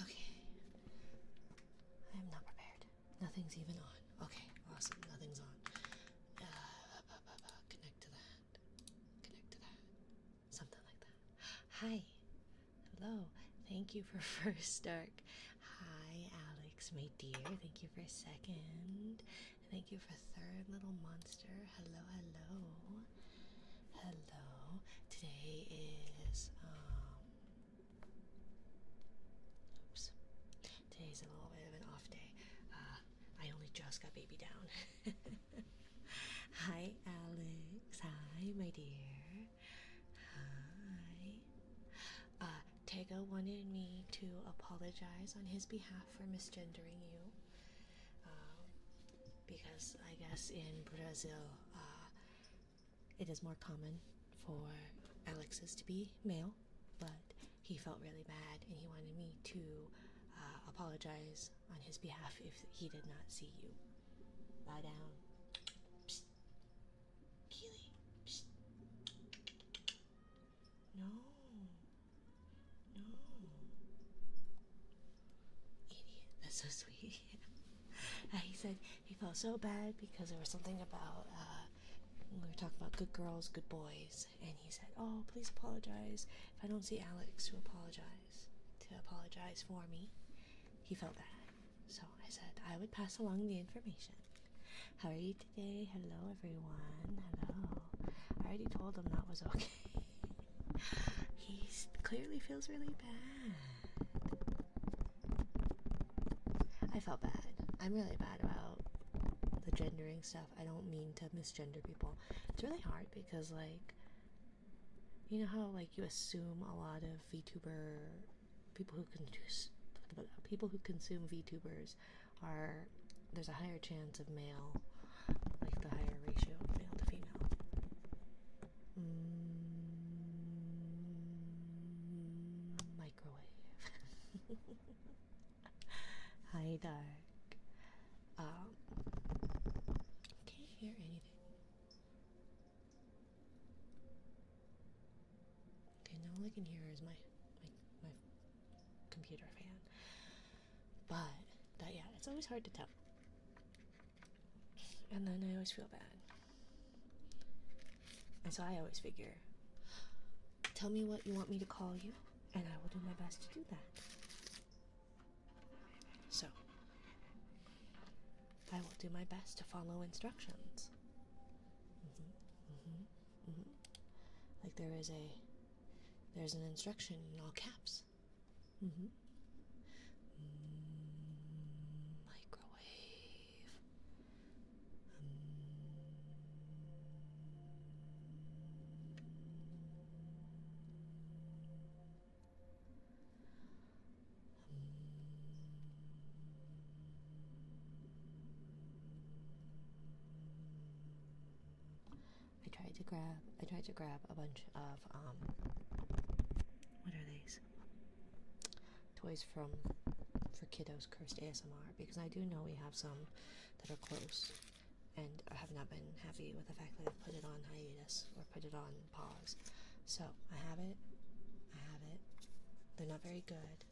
Okay. I am not prepared. Nothing's even on. Okay, awesome. Nothing's on. Connect to that. Connect to that. Something like that. Hi. Hello. Thank you for first dark. Hi, Alex, my dear. Thank you for second. Thank you for third, little monster. Hello, hello. Hello. Today is, oops. Today's a little bit of an off day. I only just got baby down. Hi, Alex. Hi, my dear. Hi. Tego wanted me to apologize on his behalf for misgendering you. Because I guess in Brazil, it is more common for Alexes to be male, but he felt really bad and he wanted me to apologize on his behalf if he did not see you. Lie down. Psst. Keely. Psst. No. No. Idiot. That's so sweet. He said he felt so bad because there was something about, we were talking about good girls, good boys, and he said, oh, please apologize if I don't see Alex to apologize for me. He felt bad. So I said I would pass along the information. How are you today? Hello, everyone. Hello. I already told him that was okay. He clearly feels really bad. I felt bad. I'm really bad about the gendering stuff. I don't mean to misgender people. It's really hard because, like, you know how, like, you assume a lot of VTuber people who consume VTubers are, there's a higher chance of male, like the higher ratio of male to female. Microwave. Hi, dark. Can't hear anything. Okay, now all I can hear is my computer fan. But that, yeah, it's always hard to tell. And then I always feel bad. And so I always figure, tell me what you want me to call you, and I will do my best to do that. So, I will do my best to follow instructions. Like there's an instruction in all caps. Microwave. I tried to grab a bunch of what are these? Toys for kiddos cursed ASMR, because I do know we have some that are close and I have not been happy with the fact that I put it on hiatus or put it on pause. So I have it. They're not very good,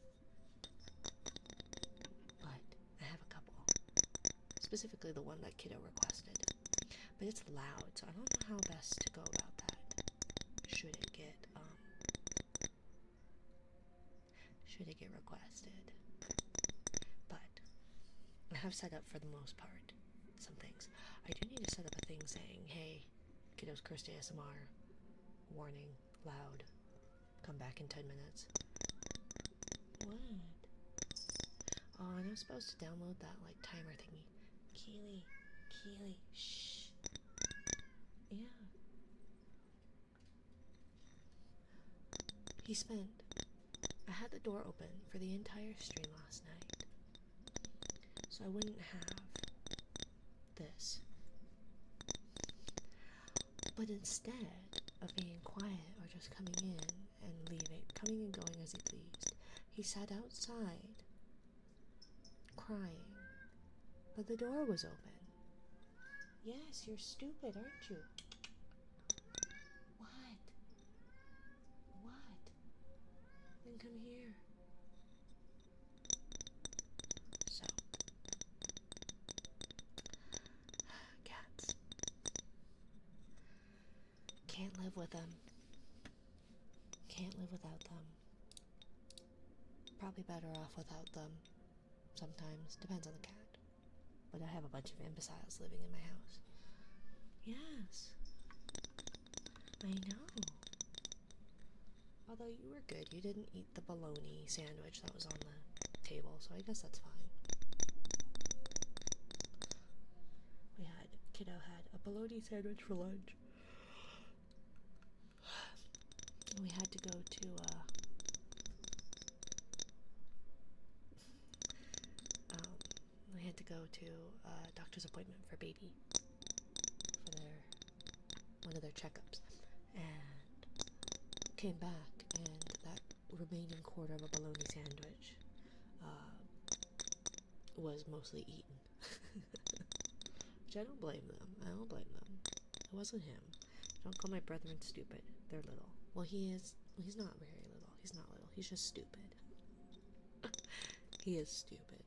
but I have a couple. Specifically the one that kiddo requested. But it's loud, so I don't know how best to go about that. Should it get requested? But I have set up, for the most part, some things. I do need to set up a thing saying, hey, kiddos cursed ASMR, warning, loud, come back in 10 minutes. What? Oh, and I'm supposed to download that, like, timer thingy. Keely, shh. Yeah. I had the door open for the entire stream last night, so I wouldn't have this. But instead of being quiet or just coming in and leaving, coming and going as he pleased, he sat outside, crying, but the door was open. Yes, you're stupid, aren't you? What? Then come here. So, cats. Can't live with them. Can't live without them. Probably better off without them. Sometimes. Depends on the cat. But I have a bunch of imbeciles living in my house. Yes. I know. Although you were good. You didn't eat the bologna sandwich that was on the table, so I guess that's fine. Kiddo had a bologna sandwich for lunch. We had to go to a doctor's appointment for baby for one of their checkups, and came back, and that remaining quarter of a bologna sandwich was mostly eaten. Which I don't blame them. It wasn't him. Don't call my brethren stupid. They're little. Well, he's not very little. He's not little. He's just stupid. He is stupid.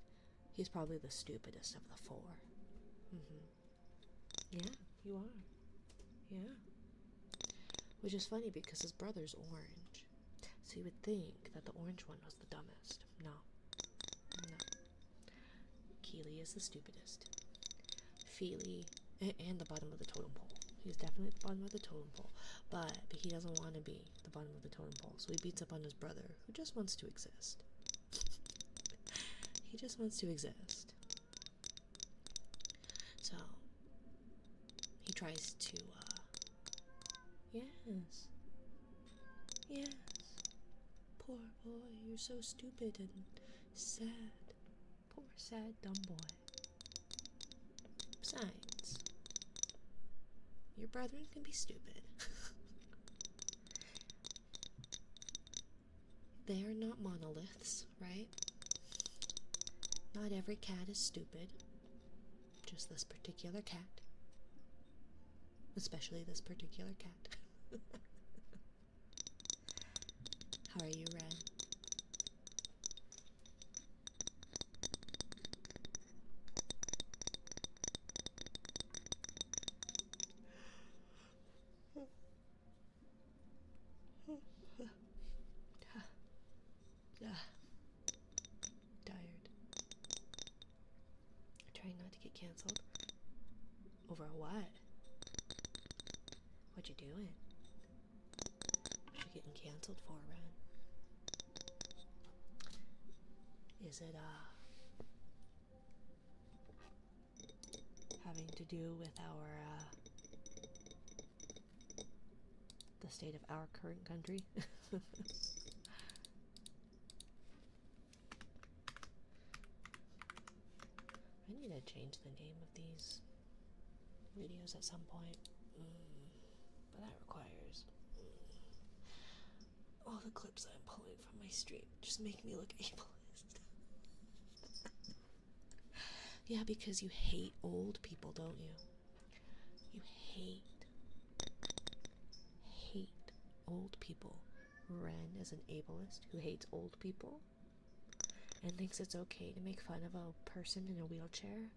He's probably the stupidest of the four. Yeah, you are. Yeah. Which is funny because his brother's orange. So you would think that the orange one was the dumbest. No. Keely is the stupidest. Feely, and the bottom of the totem pole. He's definitely at the bottom of the totem pole, but he doesn't want to be the bottom of the totem pole, so he beats up on his brother, who just wants to exist. He just wants to exist. So, he tries to, yes, poor boy, you're so stupid and sad. Poor, sad, dumb boy. Besides, your brethren can be stupid. They are not monoliths, right? Not every cat is stupid. Just this particular cat. Especially this particular cat. How are you, Red? Tired. Trying not to get canceled. Over what? What you doing? What you getting canceled for, Ren? Is it, having to do with the state of our current country? I need to change the name of these videos at some point. But that requires all the clips I'm pulling from my stream just make me look ableist. Yeah, because you hate old people, don't you? You hate old people. Ren is an ableist who hates old people and thinks it's okay to make fun of a person in a wheelchair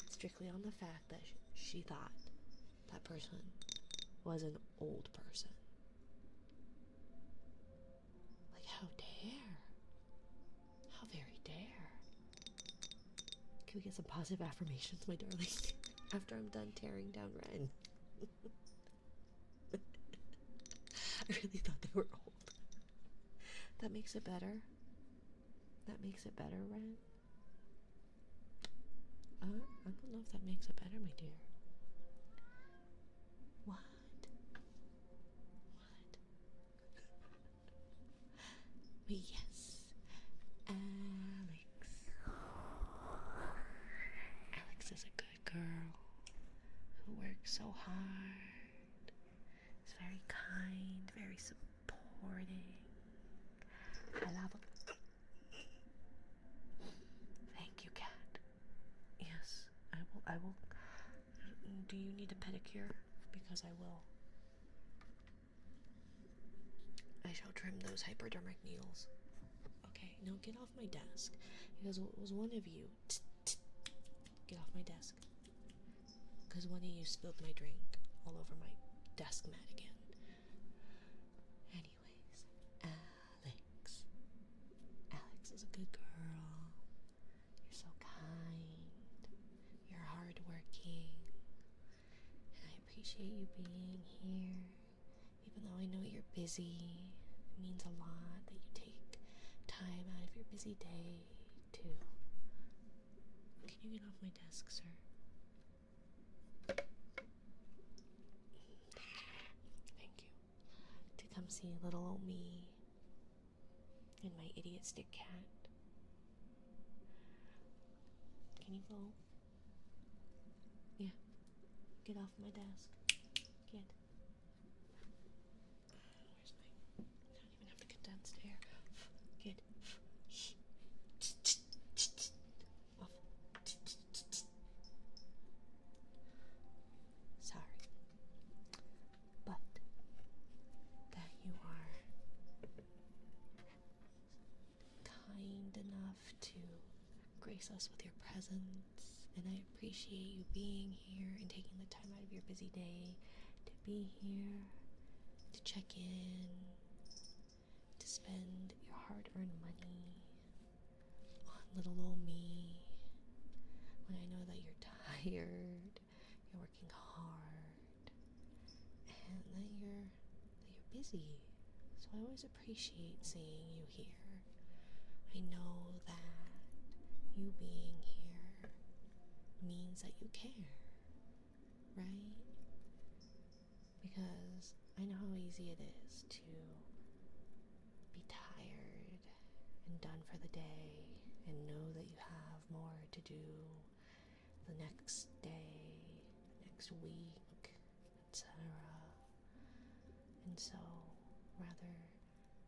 strictly on the fact that she thought that person was an old person. Like, how dare? How very dare? Can we get some positive affirmations, my darling? After I'm done tearing down Ren. I really thought they were old. That makes it better. That makes it better, Ren. I don't know if that makes it better, my dear. What? But yes, Alex. Alex is a good girl who works so hard. Is very kind, very supporting. I love him. Thank you, cat. Yes, I will. Do you need a pedicure? Because I will. I shall trim those hypodermic needles. Okay, now get off my desk. Because it was one of you. Get off my desk. Because one of you spilled my drink all over my desk mat again. Anyways, Alex. Alex is a good girl. You're so kind. You're hardworking. And I appreciate you being here. Even though I know you're busy, it means a lot that you take time out of your busy day to... Can you get off my desk, sir? Thank you. To come see little old me and my idiot stick cat. Can you go? Yeah. Get off my desk. Get. Where's my... I don't even have to get downstairs. Get. Off. Sorry. But that you are kind enough to grace us with your presence, and I appreciate you being here and taking the time out of your busy day to be here, to check in, to spend your hard-earned money on little old me when I know that you're tired, you're working hard, and that you're busy. So I always appreciate seeing you here. I know that you being here means that you care, right? Because I know how easy it is to be tired and done for the day and know that you have more to do the next day, next week, etc. And so rather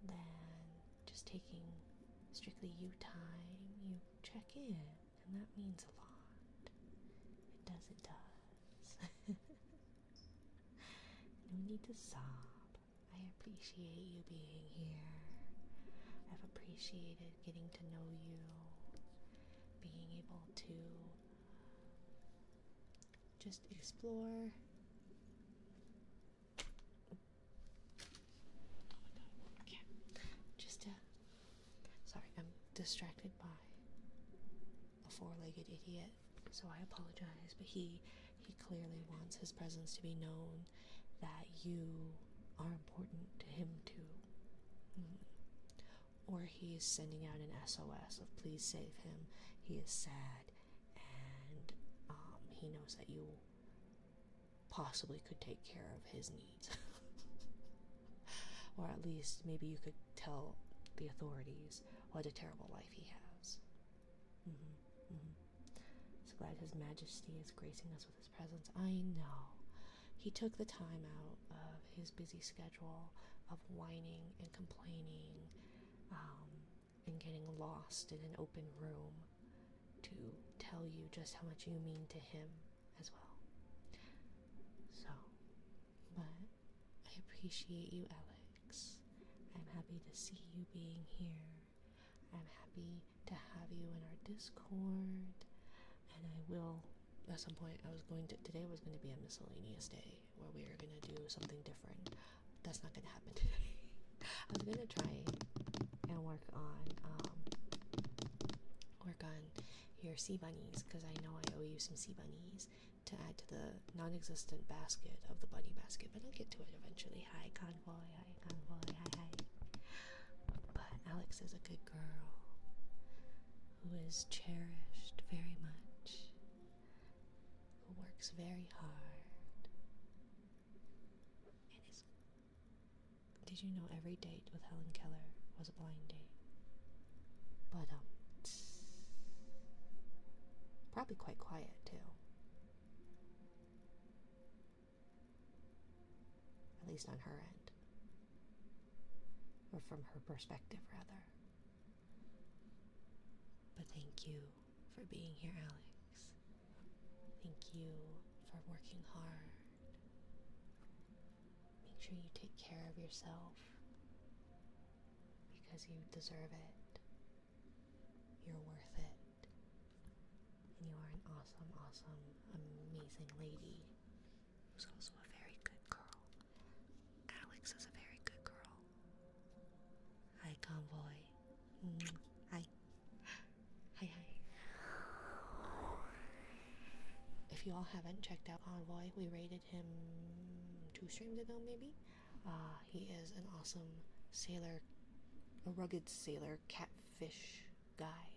than just taking strictly you time, you check in, and that means a lot. It does. No need to sob. I appreciate you being here. I've appreciated getting to know you, being able to just explore. Sorry, I'm distracted by a four-legged idiot, so I apologize, but he clearly wants his presence to be known, that you are important to him too. Or he is sending out an SOS of please save him. He is sad, and he knows that you possibly could take care of his needs. Or at least maybe you could tell the authorities what a terrible life he has. So glad His Majesty is gracing us with his presence. I know. He took the time out of his busy schedule of whining and complaining and getting lost in an open room to tell you just how much you mean to him as well. So, but I appreciate you, Alex. I'm happy to see you being here. I'm happy to have you in our Discord, and I will, at some point, today was going to be a miscellaneous day, where we are going to do something different. That's not going to happen today. I was going to try and work on your sea bunnies, because I know I owe you some sea bunnies to add to the non-existent basket of the bunny basket, but I'll get to it eventually. Hi, convoy, hi. But Alex is a good girl who is cherished very much works very hard. And is, did you know every date with Helen Keller was a blind date? But, probably quite quiet, too. At least on her end. Or from her perspective, rather. But thank you for being here, Alex. Thank you for working hard. Make sure you take care of yourself, because you deserve it. You're worth it. And you are an awesome, awesome, amazing lady who's also a very good girl. Alex is a very good girl. Hi, Convoy. Hi. Hi, hi. If you all haven't checked out Convoy, we rated him 2 streams ago, maybe. He is an awesome sailor, a rugged sailor catfish guy.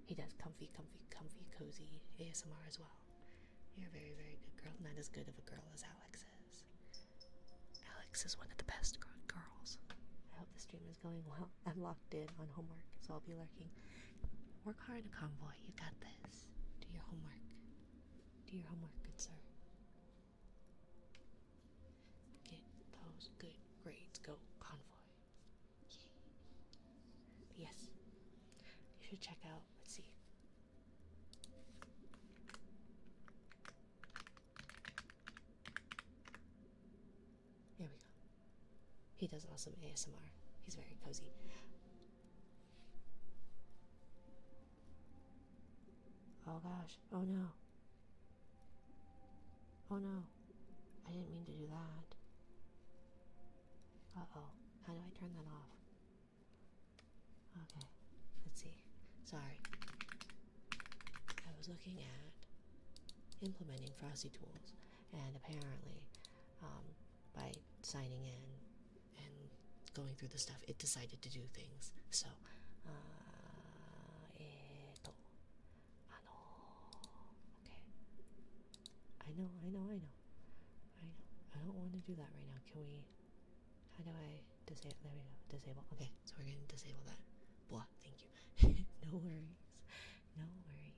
He does comfy, cozy ASMR as well. You're a very, very good girl. Not as good of a girl as Alex is. Alex is one of the best girls. I hope the stream is going well. I'm locked in on homework, so I'll be lurking. Work hard, Convoy. You got this. Do your homework. Do your homework, good sir. Get those good grades. Go, Convoy. Yay. Yes. You should check out, let's see. There we go. He does awesome ASMR. He's very cozy. Oh gosh. Oh no. Oh no. I didn't mean to do that. Uh-oh. How do I turn that off? Okay. Let's see. Sorry. I was looking at implementing Frosty Tools, and apparently, by signing in and going through the stuff, it decided to do things. So, okay. I know. I don't want to do that right now. Can we, how do I disable, there we go, disable. Okay, so we're going to disable that. Blah, thank you. No worries. No worries.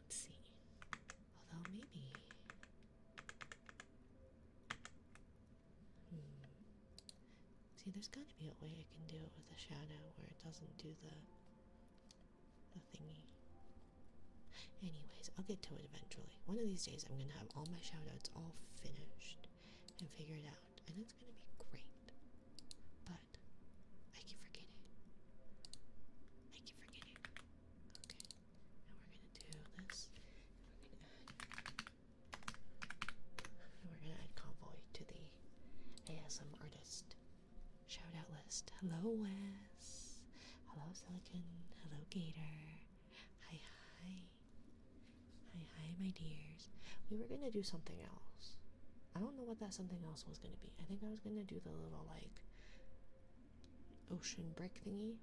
Let's see. Although maybe, see, there's got to be a way I can do it with a shadow where it doesn't do the thingy. Anyways, I'll get to it eventually. One of these days I'm going to have all my shoutouts all finished and figured out, and it's going to be great. But I keep forgetting. Okay, now we're going to do this. We're going to add Convoy to the ASM artist shoutout list. Hello, Wes. Hello, Silicon. Hello, Gator. Hi, my dears. We were gonna do something else. I don't know what that something else was gonna be. I think I was gonna do the little, like, ocean brick thingy.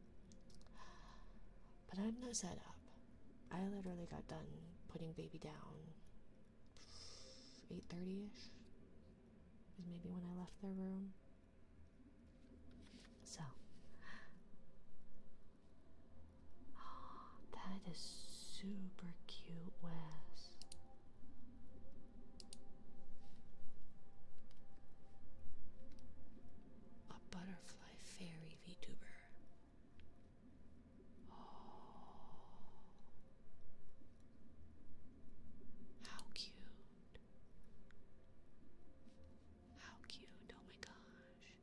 But I'm not set up. I literally got done putting baby down 8:30ish. Is maybe when I left their room. So. That is super cute, Wes. A butterfly fairy VTuber. Oh. How cute. How cute. Oh my gosh.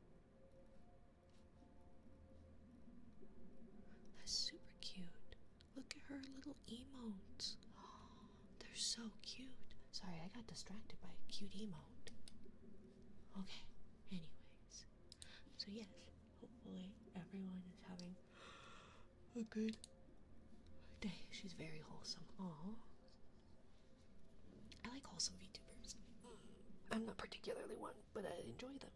That's super cute. Look at her little emotes. Oh, they're so cute. Sorry, I got distracted by a cute emote. Okay, anyways. So yes, hopefully everyone is having a good day. She's very wholesome. Aww. I like wholesome VTubers. I'm not particularly one, but I enjoy them.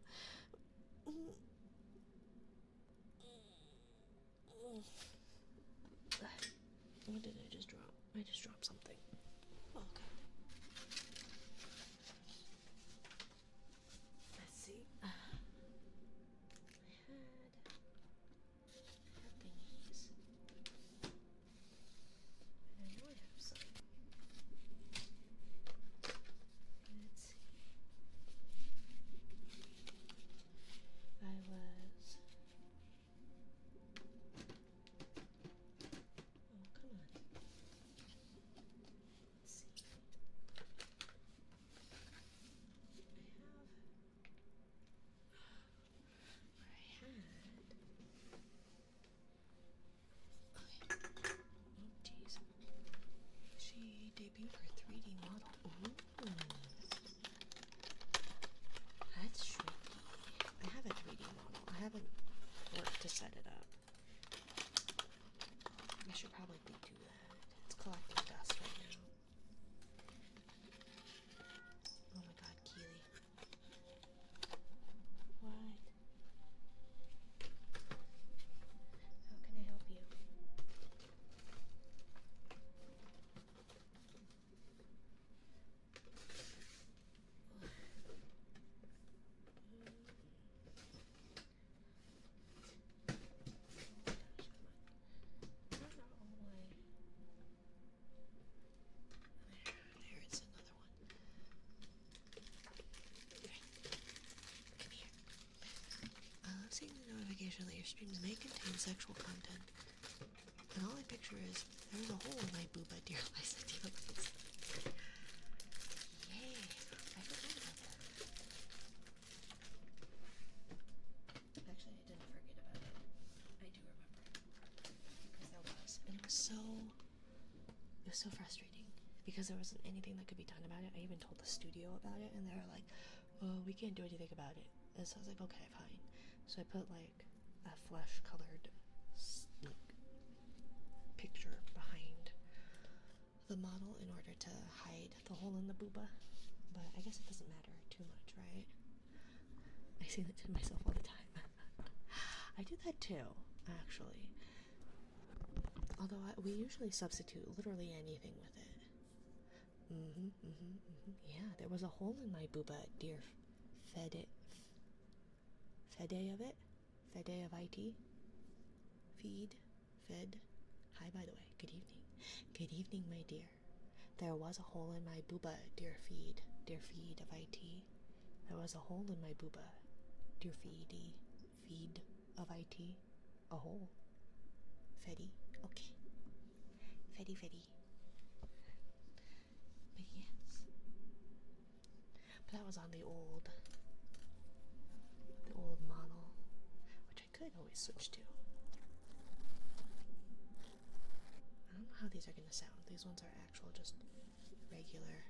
What did I just drop? I just dropped something. Oh, okay. Let's see. I had thingies. And I know I have some. Let's see. I was. Oh, come on. Let's see. Oh, jeez. She debuted her 3D model. Ooh. That's tricky. I have a 3D model. I haven't worked to set it up. I should probably do that. It's collecting dust right now. Oh my god, Keely. What? How can I help you? There is another one. Okay. Come here. Seeing the notification that your streams may contain sexual content. And all I picture is, there's a hole in my booba, dear Liza. Yay! I forgot about that. Actually, I didn't forget about it. I do remember. Because there was. And it was so frustrating. Because there wasn't anything that could be done about it. I even told the studio about it, and they were like, oh, we can't do anything about it. And so I was like, okay, fine. So I put like a flesh-colored like picture behind the model in order to hide the hole in the booba. But I guess it doesn't matter too much, right? I say that to myself all the time. I do that too, actually. Although we usually substitute literally anything with it. Yeah, there was a hole in my booba, dear Fede of it? Fede of IT? Fed. Hi, by the way. Good evening. Good evening, my dear. There was a hole in my booba, dear feed of IT. There was a hole in my booba, dear feed of IT. A hole. Feddy. Okay. Feddy. But yes. But that was on the old model, which I could always switch to. I don't know how these are going to sound. These ones are actual, just regular.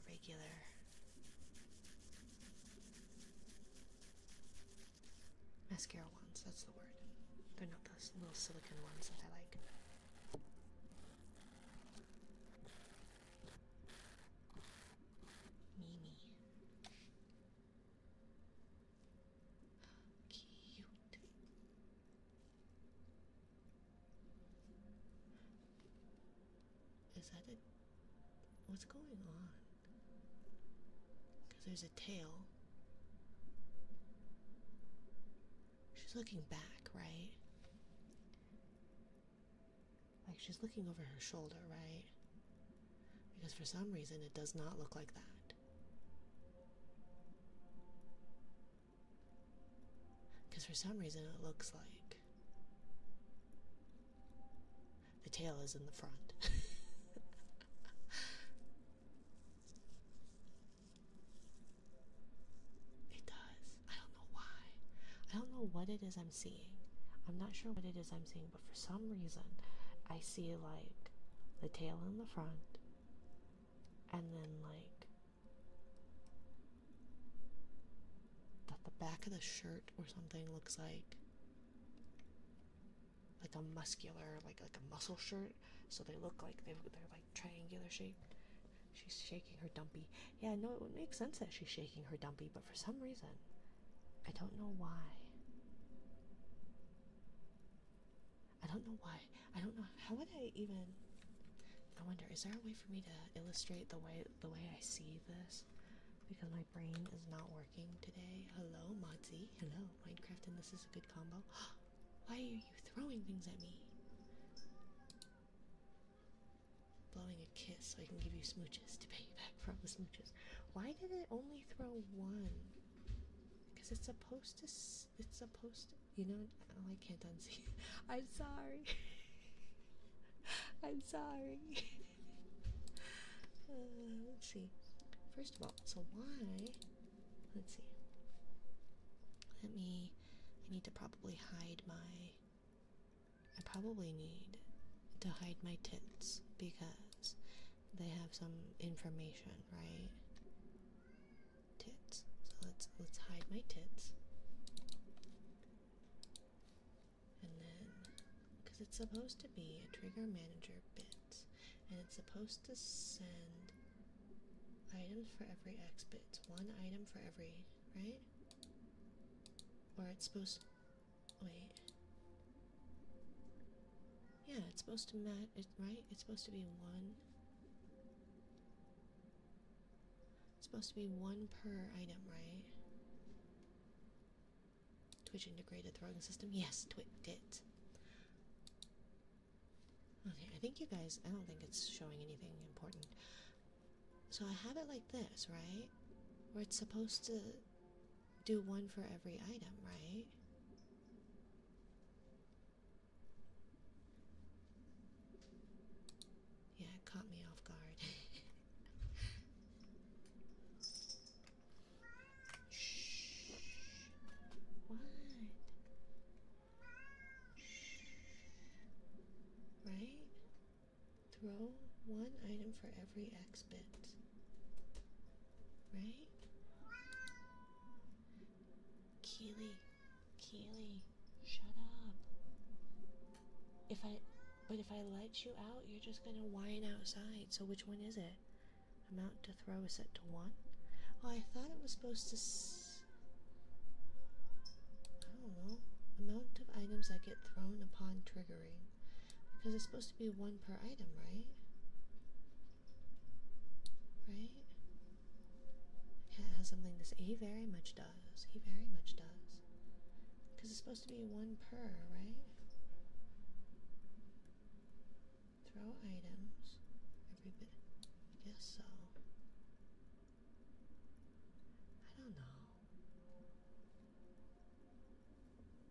Regular. Mascara ones, that's the word. They're not those little silicone ones that I like. Mimi. Cute. Is that it? What's going on? Because there's a tail. She's looking back, right? Like she's looking over her shoulder, right? Because for some reason it does not look like that. Because for some reason it looks like the tail is in the front. It does. I don't know why. I don't know what it is I'm seeing. I'm not sure what it is I'm seeing, but for some reason I see like the tail in the front, and then like that the back of the shirt or something looks like a muscular, like a muscle shirt, so they look like they're like triangular shaped. She's shaking her dumpy. Yeah, no, it would make sense that she's shaking her dumpy, but for some reason I don't know why. don't know why. I don't know. How would I even... I wonder, is there a way for me to illustrate the way I see this? Because my brain is not working today. Hello, Modzy. Hello, Minecraft, and this is a good combo. Why are you throwing things at me? Blowing a kiss so I can give you smooches to pay you back for all the smooches. Why did it only throw one? Because it's supposed to, you know, oh, I can't unsee. I'm sorry. I'm sorry. Let's see. First of all, so why, let's see. I need to probably hide I probably need to hide my tits because they have some information, right? Tits. So let's hide my tits. And then, because it's supposed to be a trigger manager bit, and it's supposed to send items for every X bits. One item for every, right? Or it's supposed to, wait. Yeah, it's supposed to match, right? It's supposed to be one. It's supposed to be one per item, right? Twitch integrated throwing system. Yes, it. Okay, I think you guys, I don't think it's showing anything important. So I have it like this, right? Where it's supposed to do one for every item, right? Yeah, it caught me off guard. Shh. What? Right? Throw one item for every X bit. Right? Keely, shut up. But if I let you out, you're just gonna whine outside. So which one is it? Amount to throw is set to 1? Oh, I thought it was supposed to I don't know. Amount of items that get thrown upon triggering. Because it's supposed to be one per item, right? Right? Cat has something to say. He very much does. He very much does. Because it's supposed to be one per, right? Throw items. Every bit. I guess so. I don't know.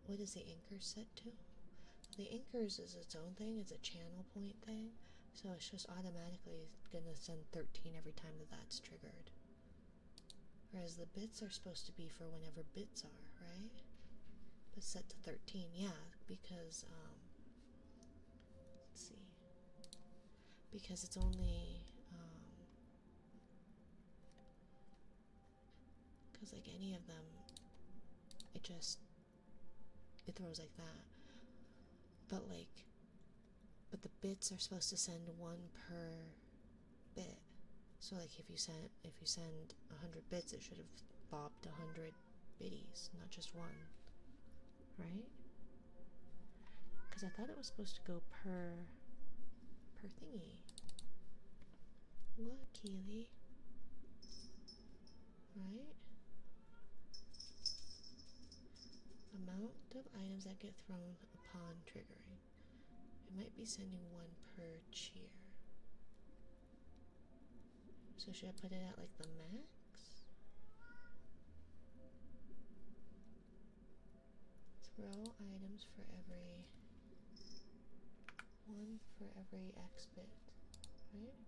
What is the anchor set to? The anchors is its own thing. It's a channel point thing. So it's just automatically gonna send 13 every time that's triggered. Whereas the bits are supposed to be for whenever bits are, right? But set to 13, yeah, because, let's see. Because it's only, because like any of them, it throws like that. But the bits are supposed to send one per bit. So like if you send 100 bits, it should have bobbed 100 biddies, not just one, right? Because I thought it was supposed to go per thingy. What, Keely? Right? Amount of items that get thrown upon triggering. It might be sending one per cheer. So should I put it at like the max? Throw items for every one for every X bit, right?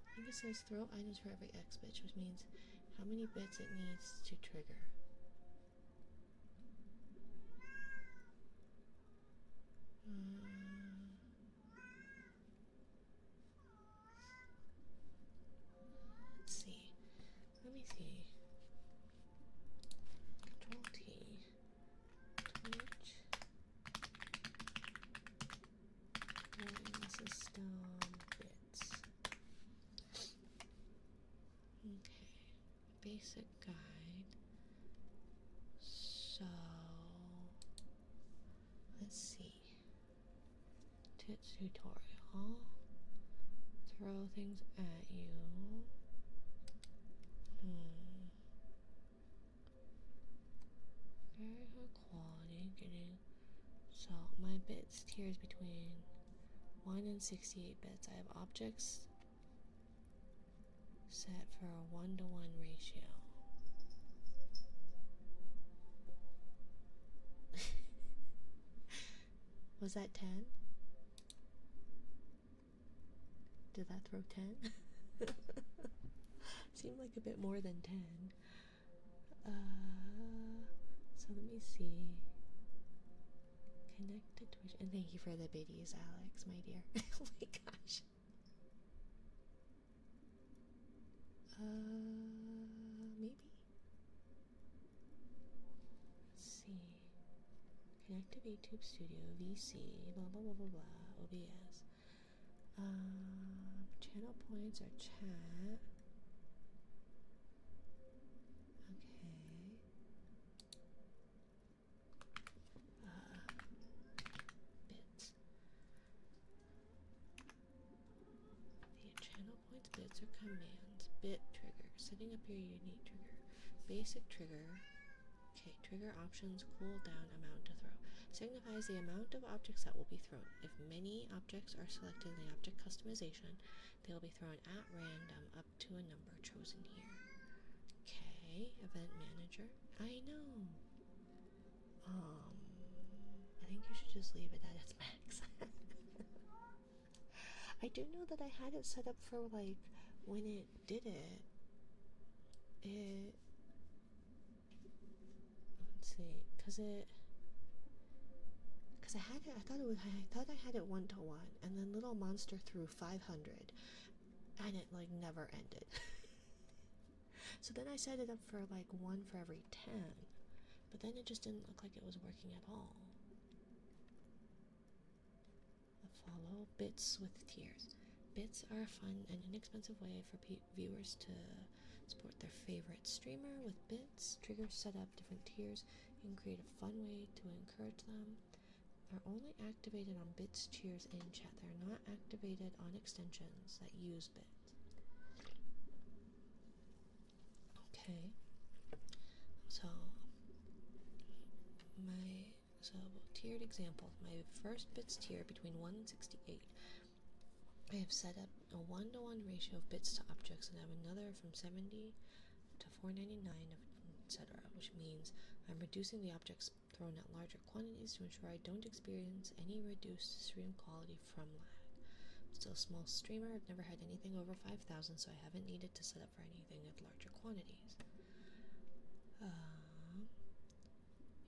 I think it says throw items for every X bit, which means how many bits it needs to trigger. Let's see. Let me see. Control T. Twitch. One system bits. Okay. Basic guide. So let's see. Tits tutorial. Throw things at you. Very high quality. Getting so my bits tiers between 1 and 68 bits. I have objects set for a 1-to-1 ratio. Was that 10? Did that throw 10? Seemed like a bit more than 10. So let me see. Connect to Twitch. And thank you for the biddies, Alex, my dear. Oh my gosh. Maybe? Let's see. Connect to YouTube Studio, VC, blah blah blah blah blah, OBS. Channel points or chat. Bits. The channel points, bits, or commands. Bit trigger. Setting up your unique trigger. Basic trigger. Okay, trigger options, cooldown, amount to throw. Signifies the amount of objects that will be thrown. If many objects are selected in the object customization, they will be thrown at random up to a number chosen here. Okay, event manager. I know. I think you should just leave it at its max. I do know that I had it set up for like when it did it. Let's see, because I had it. I thought I had it 1-to-1, and then Little Monster threw 500, and it like never ended. So then I set it up for like 1 for every 10, but then it just didn't look like it was working at all. Follow bits with tiers. Bits are a fun and inexpensive way for viewers to support their favorite streamer with bits. Triggers set up different tiers. You can create a fun way to encourage them. Are only activated on bits tiers in chat. They're not activated on extensions that use bits. Okay. So tiered example. My first bits tier between 1 and 68. I have set up a 1-to-1 ratio of bits to objects, and I have another from 70 to 499, etc., which means I'm reducing the objects thrown at larger quantities to ensure I don't experience any reduced stream quality from lag. I'm still a small streamer. I've never had anything over 5,000, so I haven't needed to set up for anything at larger quantities.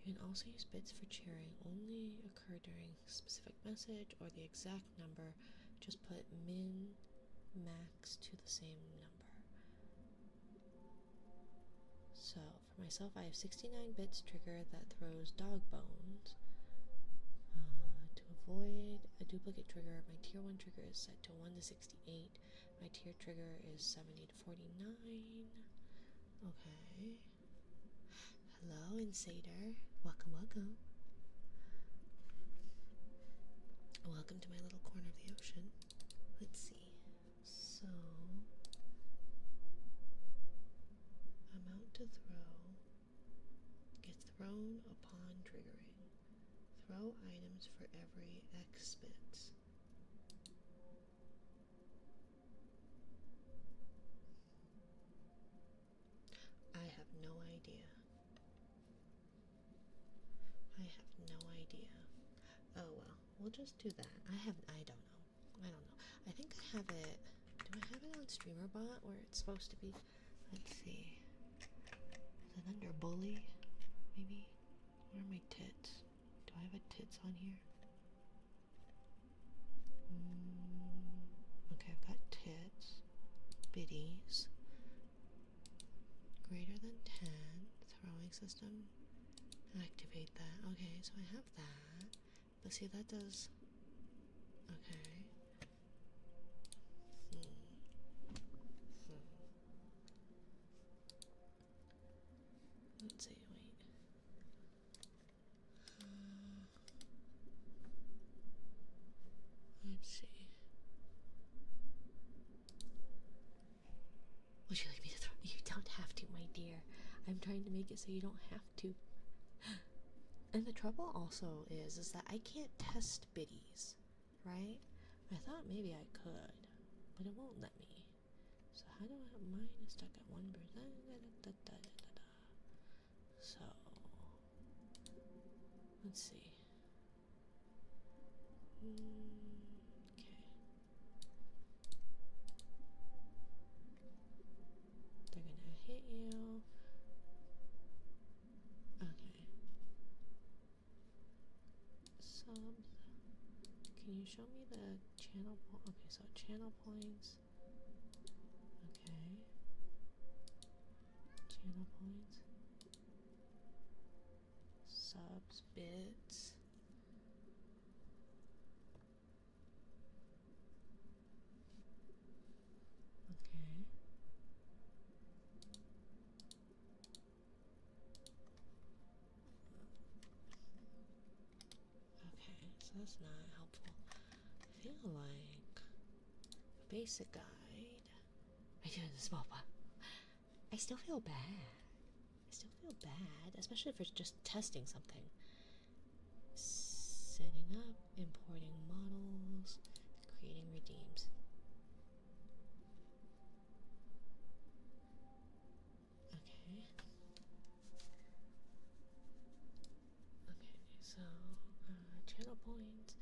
You can also use bits for cheering. Only occur during a specific message or the exact number. Just put min, max to the same number. So for myself, I have 69 bits trigger that throws dog bones. To avoid a duplicate trigger, my tier 1 trigger is set to 1 to 68. My tier trigger is 70 to 49. Okay. Hello, Insider. Welcome, welcome. Welcome to my little corner of the ocean. Let's see. So, amount to throw gets thrown upon triggering. Throw items for every X bits. I have no idea. Oh well, we'll just do that. I don't know. I think I have it. Do I have it on StreamerBot where it's supposed to be? Let's see. Is it under bully? Maybe? Where are my tits? Do I have a tits on here? Okay, I've got tits. Biddies. Greater than 10. Throwing system. Activate that. Okay, so I have that. But see, that does... Okay. Let's see, wait. make it so you don't have to. And the trouble also is that I can't test biddies, right? I thought maybe I could, but it won't let me. So how do I? Mine is stuck at 1%. So let's see. Okay. They're gonna hit you. Okay. Subs. Can you show me the channel okay, so channel points. Okay. Channel points. Subs, bits. Okay. Okay, so that's not helpful. I feel like basic guide. I do it in the small font. I still feel bad. I still feel bad, especially if it's just testing something. Setting up, importing models, creating redeems. Okay. Okay, so channel points.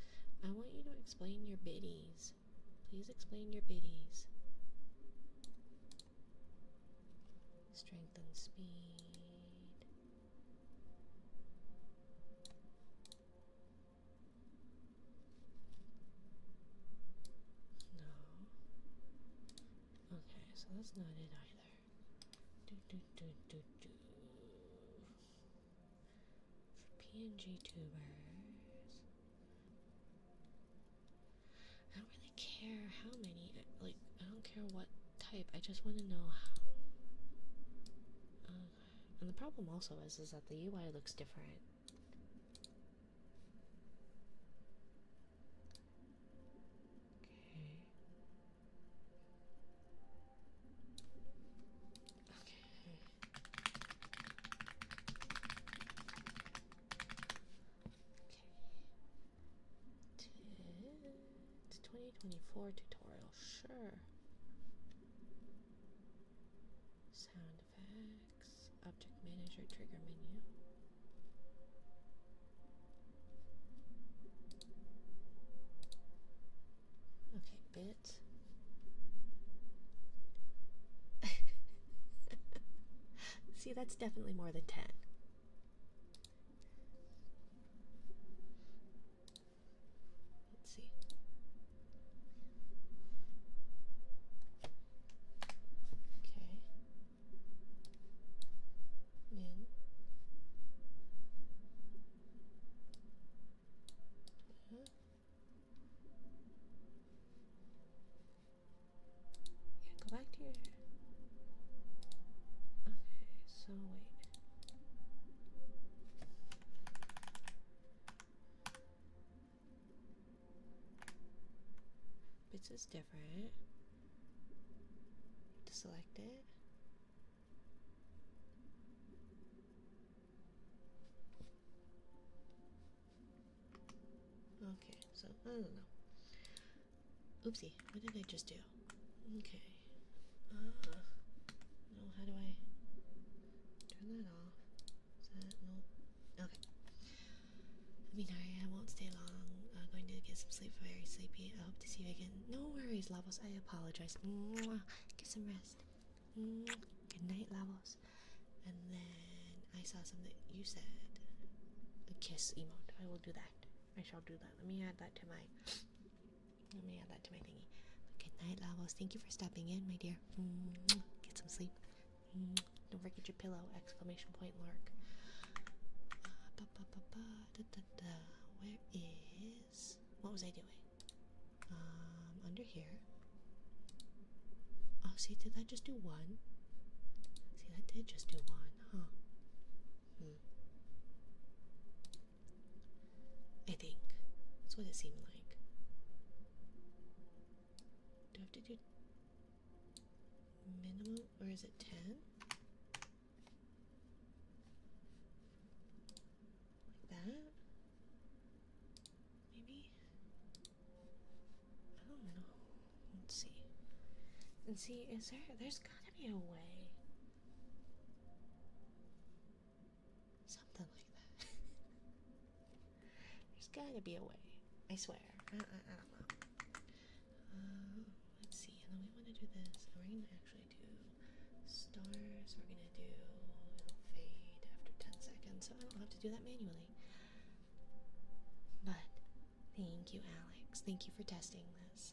I want you to explain your biddies. Please explain your biddies. Strength and speed. No. Okay, so that's not it either. For PNG tubers. I don't really care how many, like, I don't care what type, I just want to know how. And the problem also is that the UI looks different. It's 2024 tutorial, sure. Sound effects, object manager, trigger menu. Okay, bit. See, that's definitely more than 10. Let's see. Okay. Min. Yeah, go back to your... Okay, so wait. Bits is different. To select it. Okay, so I don't know. Oopsie, what did I just do? Okay. No, how do I turn that off? Is that no? Okay. I mean, I won't stay long. Going to get some sleep. Very sleepy. I hope to see you again. No worries, Lavos. I apologize. Mwah. Get some rest. Mwah. Good night, Lavos. And then I saw something you said. A kiss emote. I will do that. I shall do that. Let me add that to my thingy. But good night, Lavos. Thank you for stopping in, my dear. Mwah. Get some sleep. Mwah. Don't forget your pillow! Exclamation point, Lark. Where is... What was I doing? Under here. Oh, see, did that just do one? See, that did just do one, huh? I think. That's what it seemed like. Do I have to do minimum, or is it 10? See, there's gotta be a way. Something like that. There's gotta be a way. I swear. I don't know. Let's see. And then we want to do this. And we're going to actually do stars. We're going to do, it'll fade after 10 seconds. So I don't have to do that manually. But thank you, Alex. Thank you for testing this.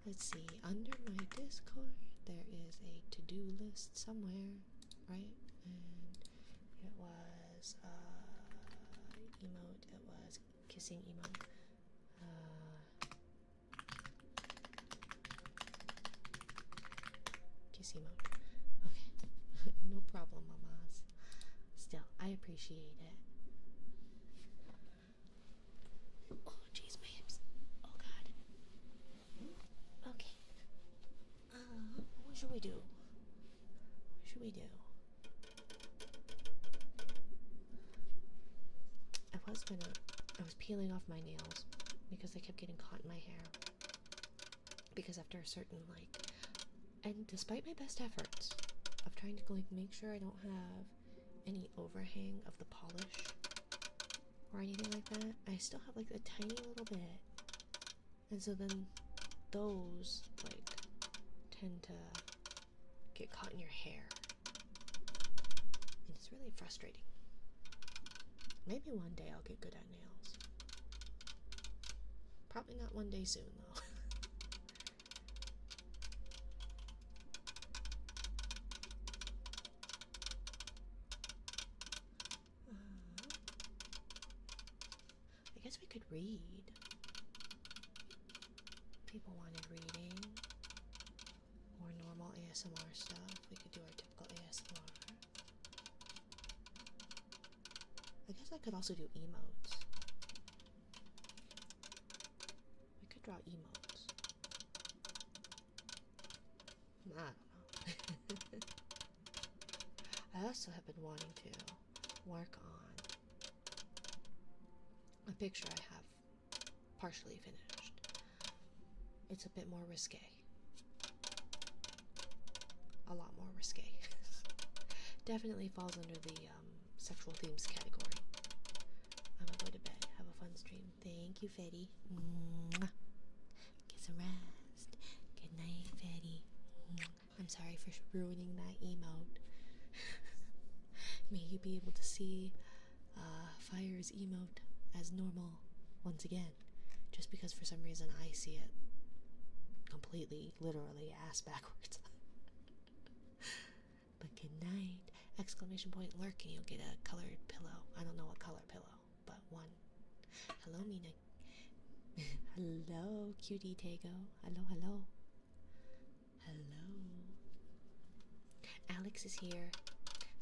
Let's see. Under my Discord, there is a to-do list somewhere, right? And it was emote. It was kissing emote. Kiss emote. Okay. No problem, mamas. Still, I appreciate it. Oh, jeez, my hips. Oh, God. Okay. What should we do? What should we do? I was peeling off my nails because they kept getting caught in my hair. Because after a certain, and despite my best efforts of trying to, make sure I don't have any overhang of the polish or anything like that, I still have, a tiny little bit. And so then those, tend to get caught in your hair. And it's really frustrating. Maybe one day I'll get good at nails. Probably not one day soon, though. I guess we could read. People wanted reading. Or normal ASMR stuff. We could do our typical ASMR. I guess I could also do emotes. We could draw emotes. I don't know. I also have been wanting to work on a picture I have partially finished. It's a bit more risque. A lot more risque. Definitely falls under the sexual themes category. I'm gonna go to bed. Have a fun stream. Thank you, Fetty. Get some rest. Good night, Fetty. I'm sorry for ruining that emote. May you be able to see Fire's emote as normal once again. Just because for some reason I see it completely, literally, ass backwards. But good night. Exclamation point lurk and you'll get a colored pillow. I don't know what color pillow, but one. Hello, Mina. Hello, cutie Tego. Hello, hello. Hello. Alex is here.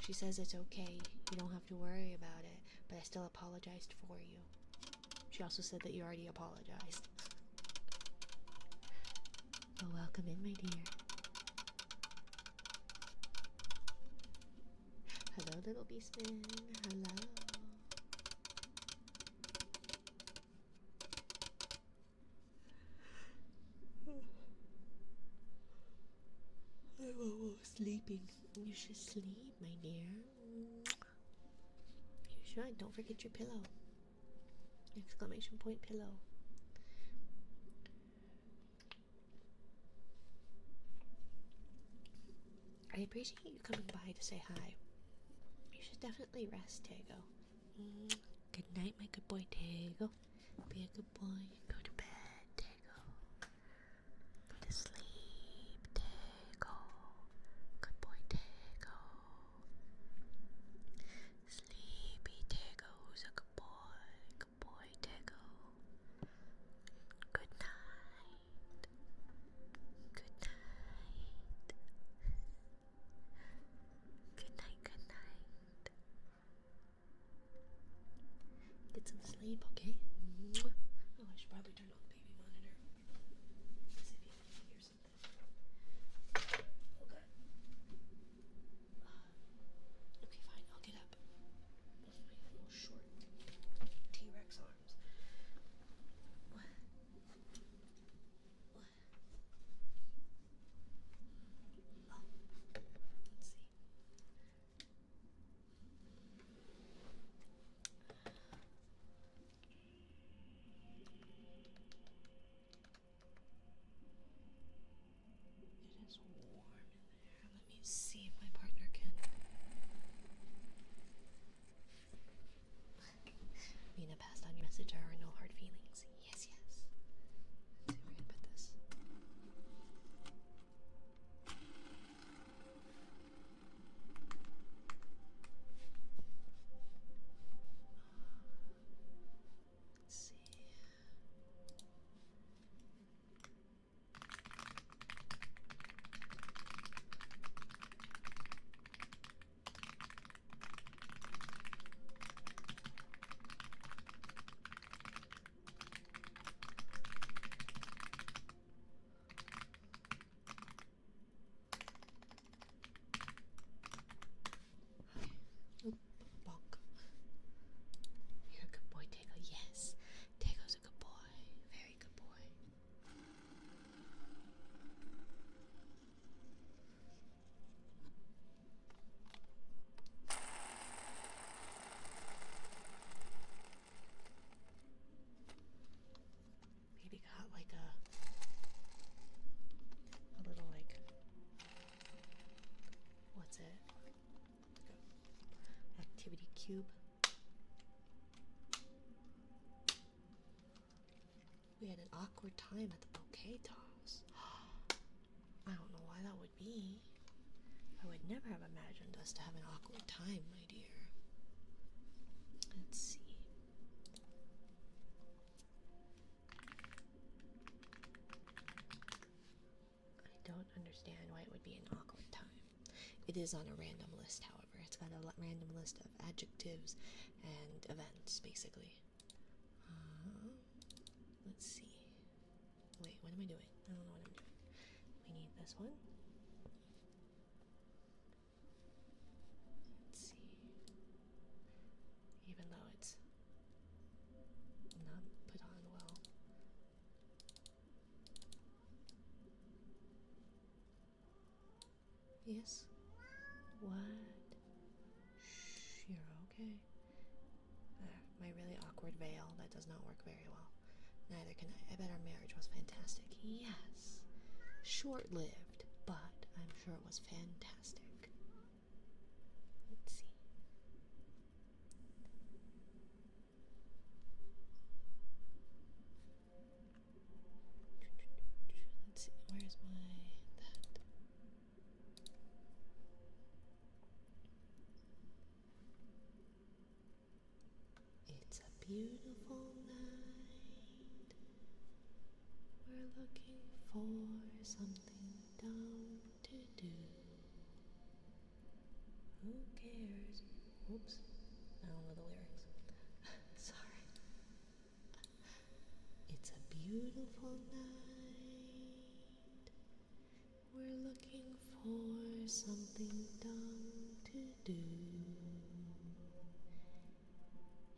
She says it's okay. You don't have to worry about it, but I still apologized for you. She also said that you already apologized. Well, welcome in, my dear. Hello, little beastman. Hello. I'm sleeping. You should sleep, my dear. You should. Don't forget your pillow. Exclamation point pillow. I appreciate you coming by to say hi. You should definitely rest, Tego. Good night, my good boy, Tego. Be a good boy. Go to bed, Tego. Go to sleep, Tego. Good boy, Tego. Sleepy Tego's a good boy. Good boy, Tego. Good night. Good night. Good night, good night. Get some sleep, okay? Oh, I should probably turn on the baby monitor. See if you can hear something. Okay. Okay, fine, I'll get up. With my little short T-Rex arms. What? What? cube. We had an awkward time at the bouquet toss. I don't know why that would be. I would never have imagined us to have an awkward time, my dear. Let's see. I don't understand why it would be an awkward time. It is on a random list, however. It's got a random list of adjectives and events, basically. Let's see. Wait, what am I doing? I don't know what I'm doing. We need this one. Let's see. Even though it's not put on well. Yes? What? Shh, you're okay. My really awkward veil, that does not work very well. Neither can I. I bet our marriage was fantastic. Yes. Short-lived, but I'm sure it was fantastic. Let's see. Let's see. Where's that? It's a beautiful night. We're looking for something dumb to do. Who cares? Oops. I don't know the lyrics. Sorry. It's a beautiful night. We're looking for something dumb to do.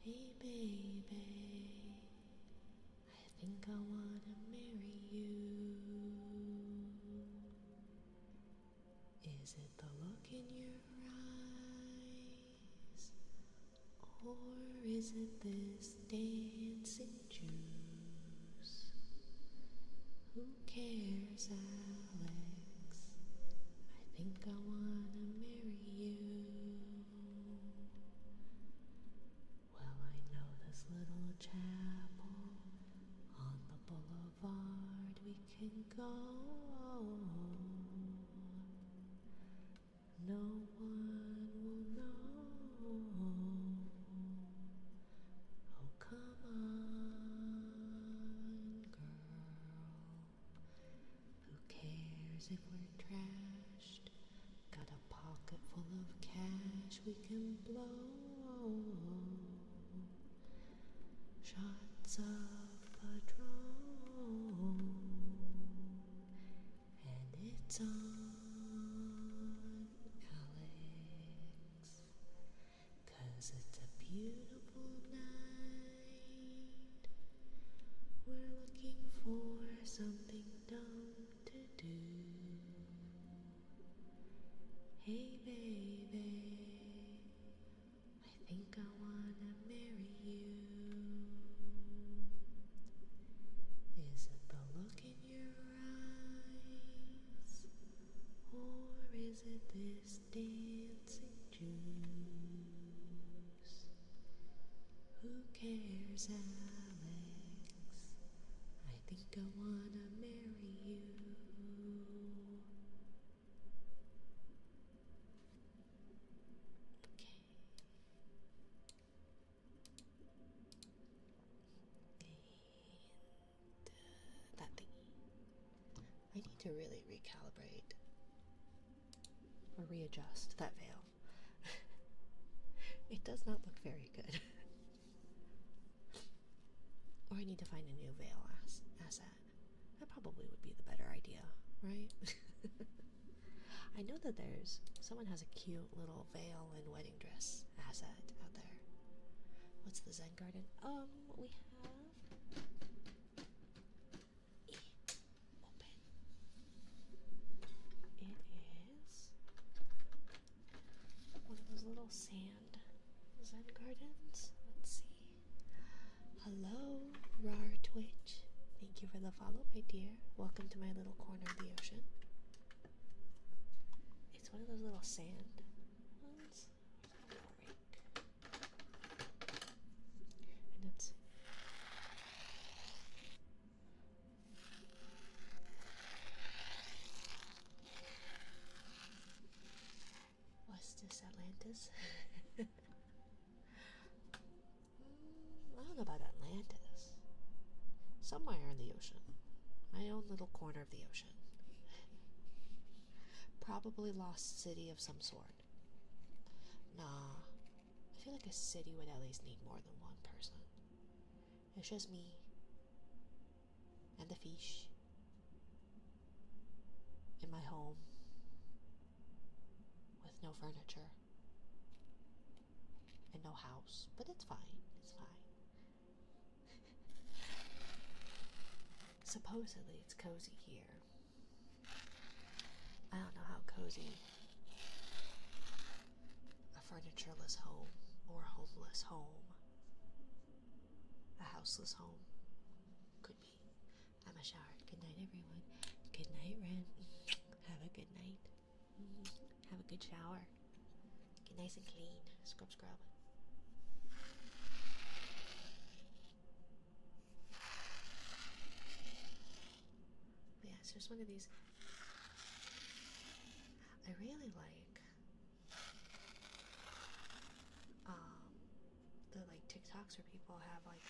Hey baby, I think I wanna marry you. Is it the look in your eyes? Or is it this dancing juice? Who cares, Alex? I think I wanna marry you. Well, I know this little chapel on the boulevard we can go. No one will know. Oh, come on, girl. Who cares if we're trashed? Got a pocket full of cash we can blow. Shots of Patron, and it's on, Alex, 'cause it's a beautiful night. We're looking for something dumb to do. Hey baby, I think I wanna marry you. Is it the look in your eyes? Or is it this dancing juice? Who cares, Alex? I think I wanna marry you. Okay. And that thingy. I need to really recalibrate or readjust that veil. It does not look very good. Or I need to find a new veil asset. That probably would be the better idea, right? I know that someone has a cute little veil and wedding dress asset out there. What's the Zen Garden? We have open. It is one of those little sand Zen gardens. Let's see. Hello, Rar Twitch. Thank you for the follow, my dear. Welcome to my little corner of the ocean. It's one of those little sand ones. Where's my little rake? Atlantis. I don't know about Atlantis. Somewhere in the ocean. My own little corner of the ocean. Probably lost city of some sort. Nah. I feel like a city would at least need more than one person. It's just me. And the fish. In my home. With no furniture. And no house. But it's fine. It's fine. Supposedly it's cozy here. I don't know how cozy a furnitureless home or a homeless home, a houseless home could be. I'm a shower. Good night, everyone. Good night, Ren. Have a good night. Have a good shower. Get nice and clean. Scrub, scrub. But yeah, it's just one of these. I really like the like TikToks where people have like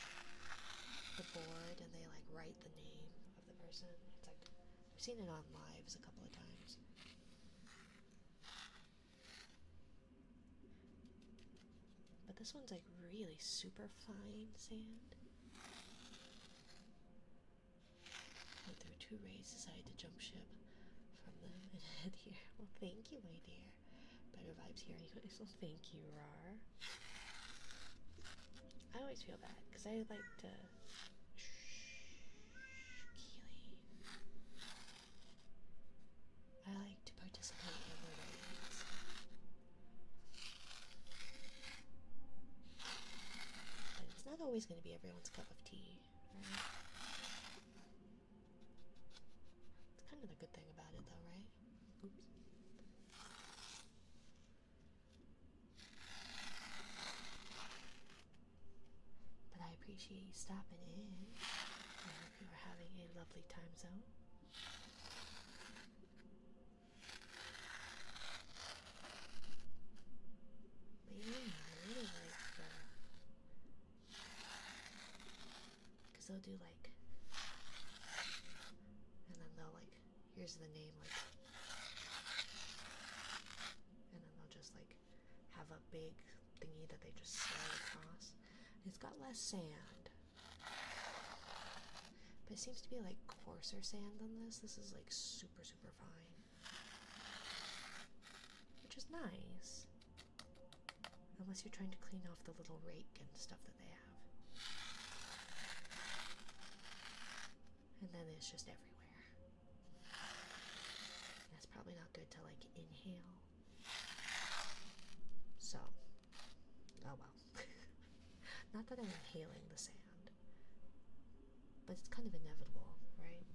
the board and they like write the name of the person. It's like I've seen it on lives a couple of times. But this one's like really super fine sand. Went through 2 raids, decided to jump ship from them and head here. Well, thank you, my dear. Better vibes here anyway, so thank you, Rar. I always feel bad because I like to Keely. I like to participate in the raids. But it's not always going to be everyone's cup of tea, right? It's kind of the good thing about it though, right? Oops. But I appreciate you stopping in. I hope you are having a lovely time zone. But yeah, I really like the... Because they'll do like... And then they'll like... Here's the name, like... And then they'll just like... Have a big thingy that they just slide across. It's got less sand. But it seems to be like coarser sand than this. This is like super, super fine. Which is nice. Unless you're trying to clean off the little rake and stuff that they have. And then it's just everywhere. That's probably not good to like inhale. So, oh well. Not that I'm inhaling the sand, but it's kind of inevitable, right?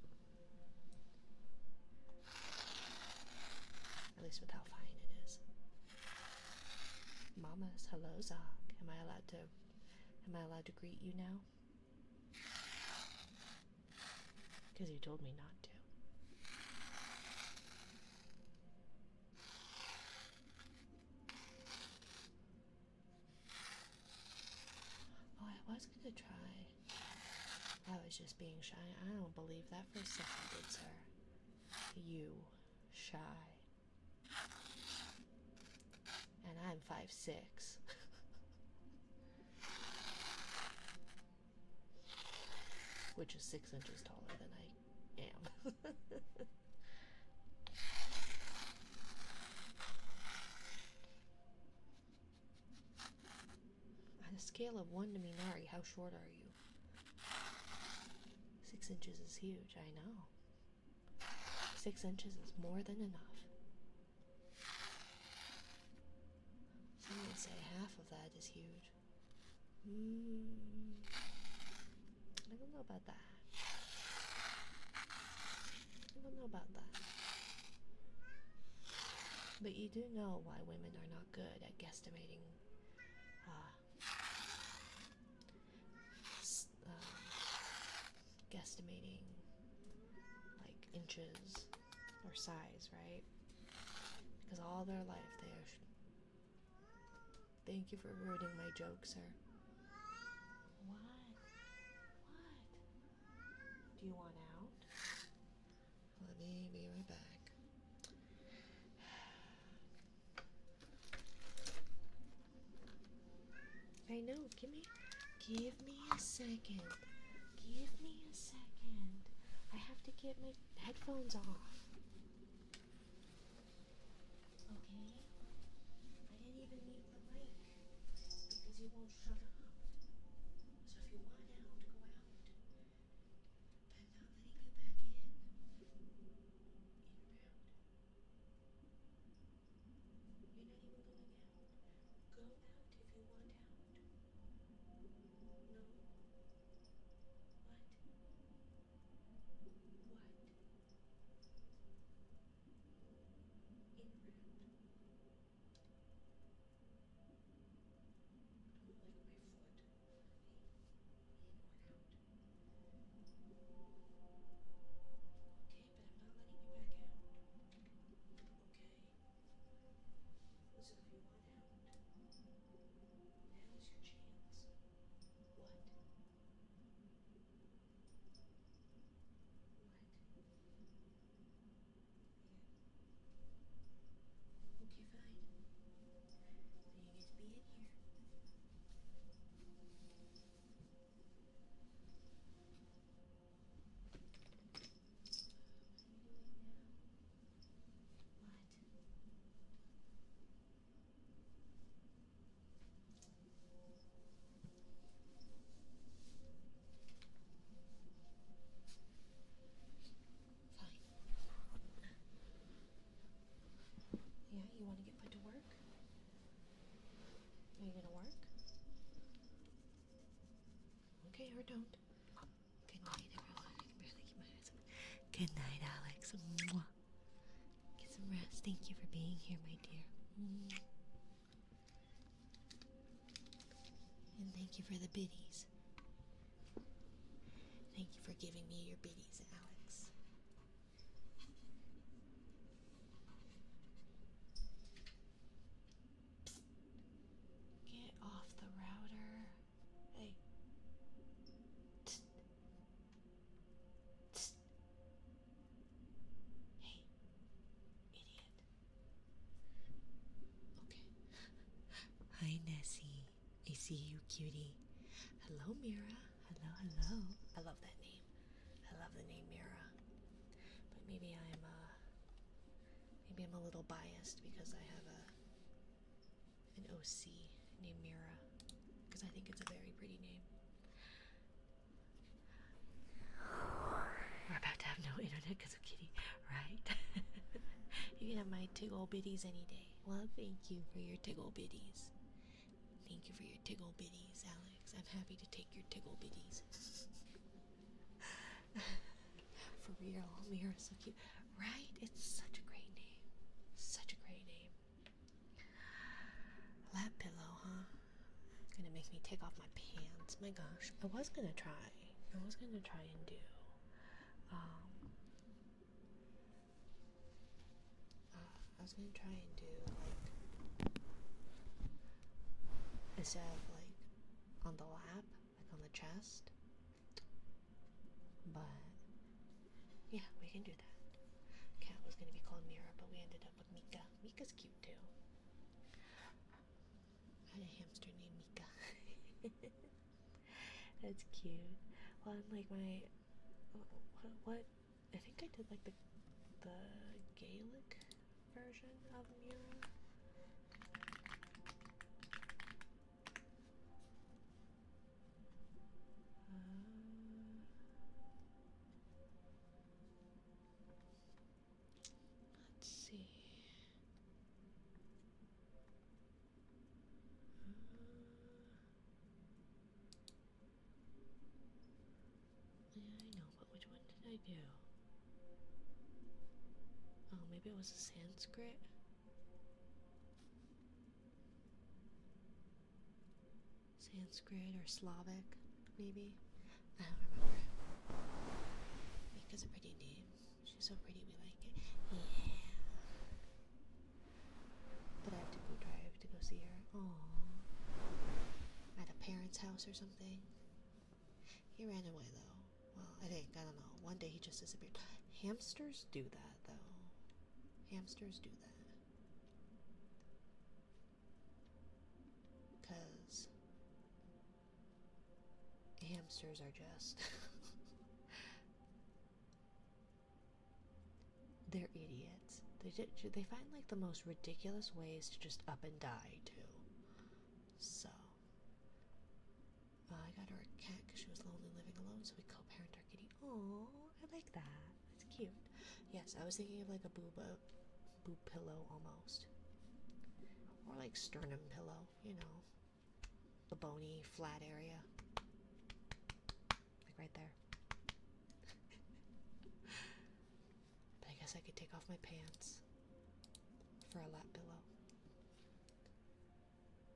At least with how fine it is. Mamas, hello, Zoc. Am I allowed to greet you now? Because you told me not to. Oh, I was gonna try. I was just being shy. I don't believe that for a second, good sir. You, shy. And I'm 5'6". Which is 6 inches taller than I am. On a scale of 1 to Minari, how short are you? 6 inches is huge, I know. 6 inches is more than enough. Some would say half of that is huge. I don't know about that. I don't know about that. But you do know why women are not good at guesstimating guesstimating like inches or size, right? Because all their life Thank you for ruining my joke, sir. What? What? Do you want out? Let me be right back. I know, give me a second. Give me a second. I have to get my headphones off. Okay? I didn't even mute the mic because you won't shut up. So if you want out, go out. But I'm not letting you back in. You're not even going out. Go out if you want out. No? What? What? In or out? Don't lick my foot. In or out? Okay, but I'm not letting you back out. Okay? So if you want out, now's your chance. What? What? Yeah. Okay, fine. Then you get to be in here. Fine. Yeah, you want to get put to work? Are you gonna work? Okay, or don't. Good night, everyone. I can barely keep my eyes open. Good night, Alex. Mwah. Get some rest. Thank you for being here, my dear. And thank you for the biddies. Thank you for giving me your biddies, Alex. Get off the router. Hey. Tsk. Tsk. Hey, idiot. Okay. Hi, Nessie. I see you, cutie. Hello, Mira. Hello, hello. I love that name. I love the name Mira. But maybe I'm a little biased because I have an OC named Mira, because I think it's a very pretty name. We're about to have no internet because of Kitty, right? You can have my tiggle bitties any day. Well, thank you for your tiggle bitties. Thank you for your tiggle bitties, Alex. I'm happy to take your tiggle bitties. For real, Mira's so cute, right? It's such a great name. Such a great name. Lap pillow, huh? Gonna make me take off my pants. My gosh, I was gonna try and do like, instead of like on the lap, like on the chest. But yeah, we can do that. Cat was gonna be called Mira, but we ended up with Mika. Mika's cute too. I had a hamster named Mika. That's cute. Well, I'm like what? I think I did like the Gaelic version of Mira. Let's see. Yeah, I know, but which one did I do? Oh, maybe it was a Sanskrit? Sanskrit or Slavic, maybe? I don't remember. Mika's a pretty name. She's so pretty, we like it. Yeah. But I have to go drive to go see her. Aww. or something. He ran away though. Well, I don't know. One day he just disappeared. Hamsters do that though. Hamsters do that. Because hamsters are just... they're idiots. They find like the most ridiculous ways to just up and die too. So I got her a cat because she was lonely living alone, so we co-parent our kitty. Oh, I like that. That's cute. Yes, I was thinking of like a boob pillow almost, or like sternum pillow. You know, the bony flat area, like right there. But I guess I could take off my pants for a lap pillow.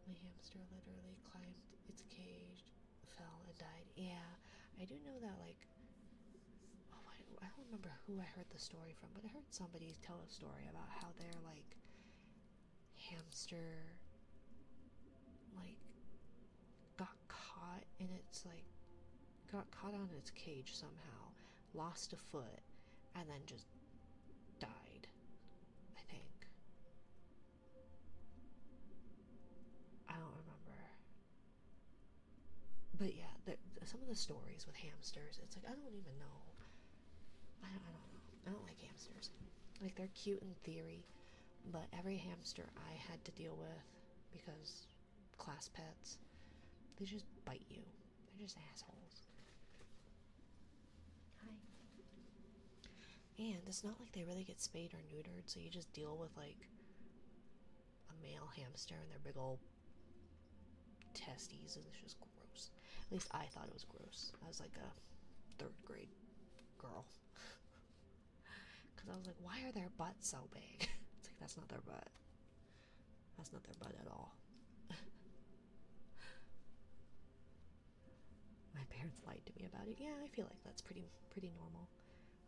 My hamster literally climbed its cage, fell, and died. Yeah, I do know that, like, I don't remember who I heard the story from, but I heard somebody tell a story about how their, like, hamster, like, got caught in its, like, got caught on its cage somehow, lost a foot, and then just died, I think. I don't remember. But yeah, some of the stories with hamsters, it's like, I don't even know. I don't know. I don't like hamsters. Like, they're cute in theory, but every hamster I had to deal with, because class pets, they just bite you. They're just assholes. Hi. And it's not like they really get spayed or neutered, so you just deal with, like, a male hamster and their big old testes, and it's just gross. At least I thought it was gross. I was like a 3rd grade girl. Because I was like, why are their butts so big? It's like, that's not their butt. That's not their butt at all. My parents lied to me about it. Yeah, I feel like that's pretty normal.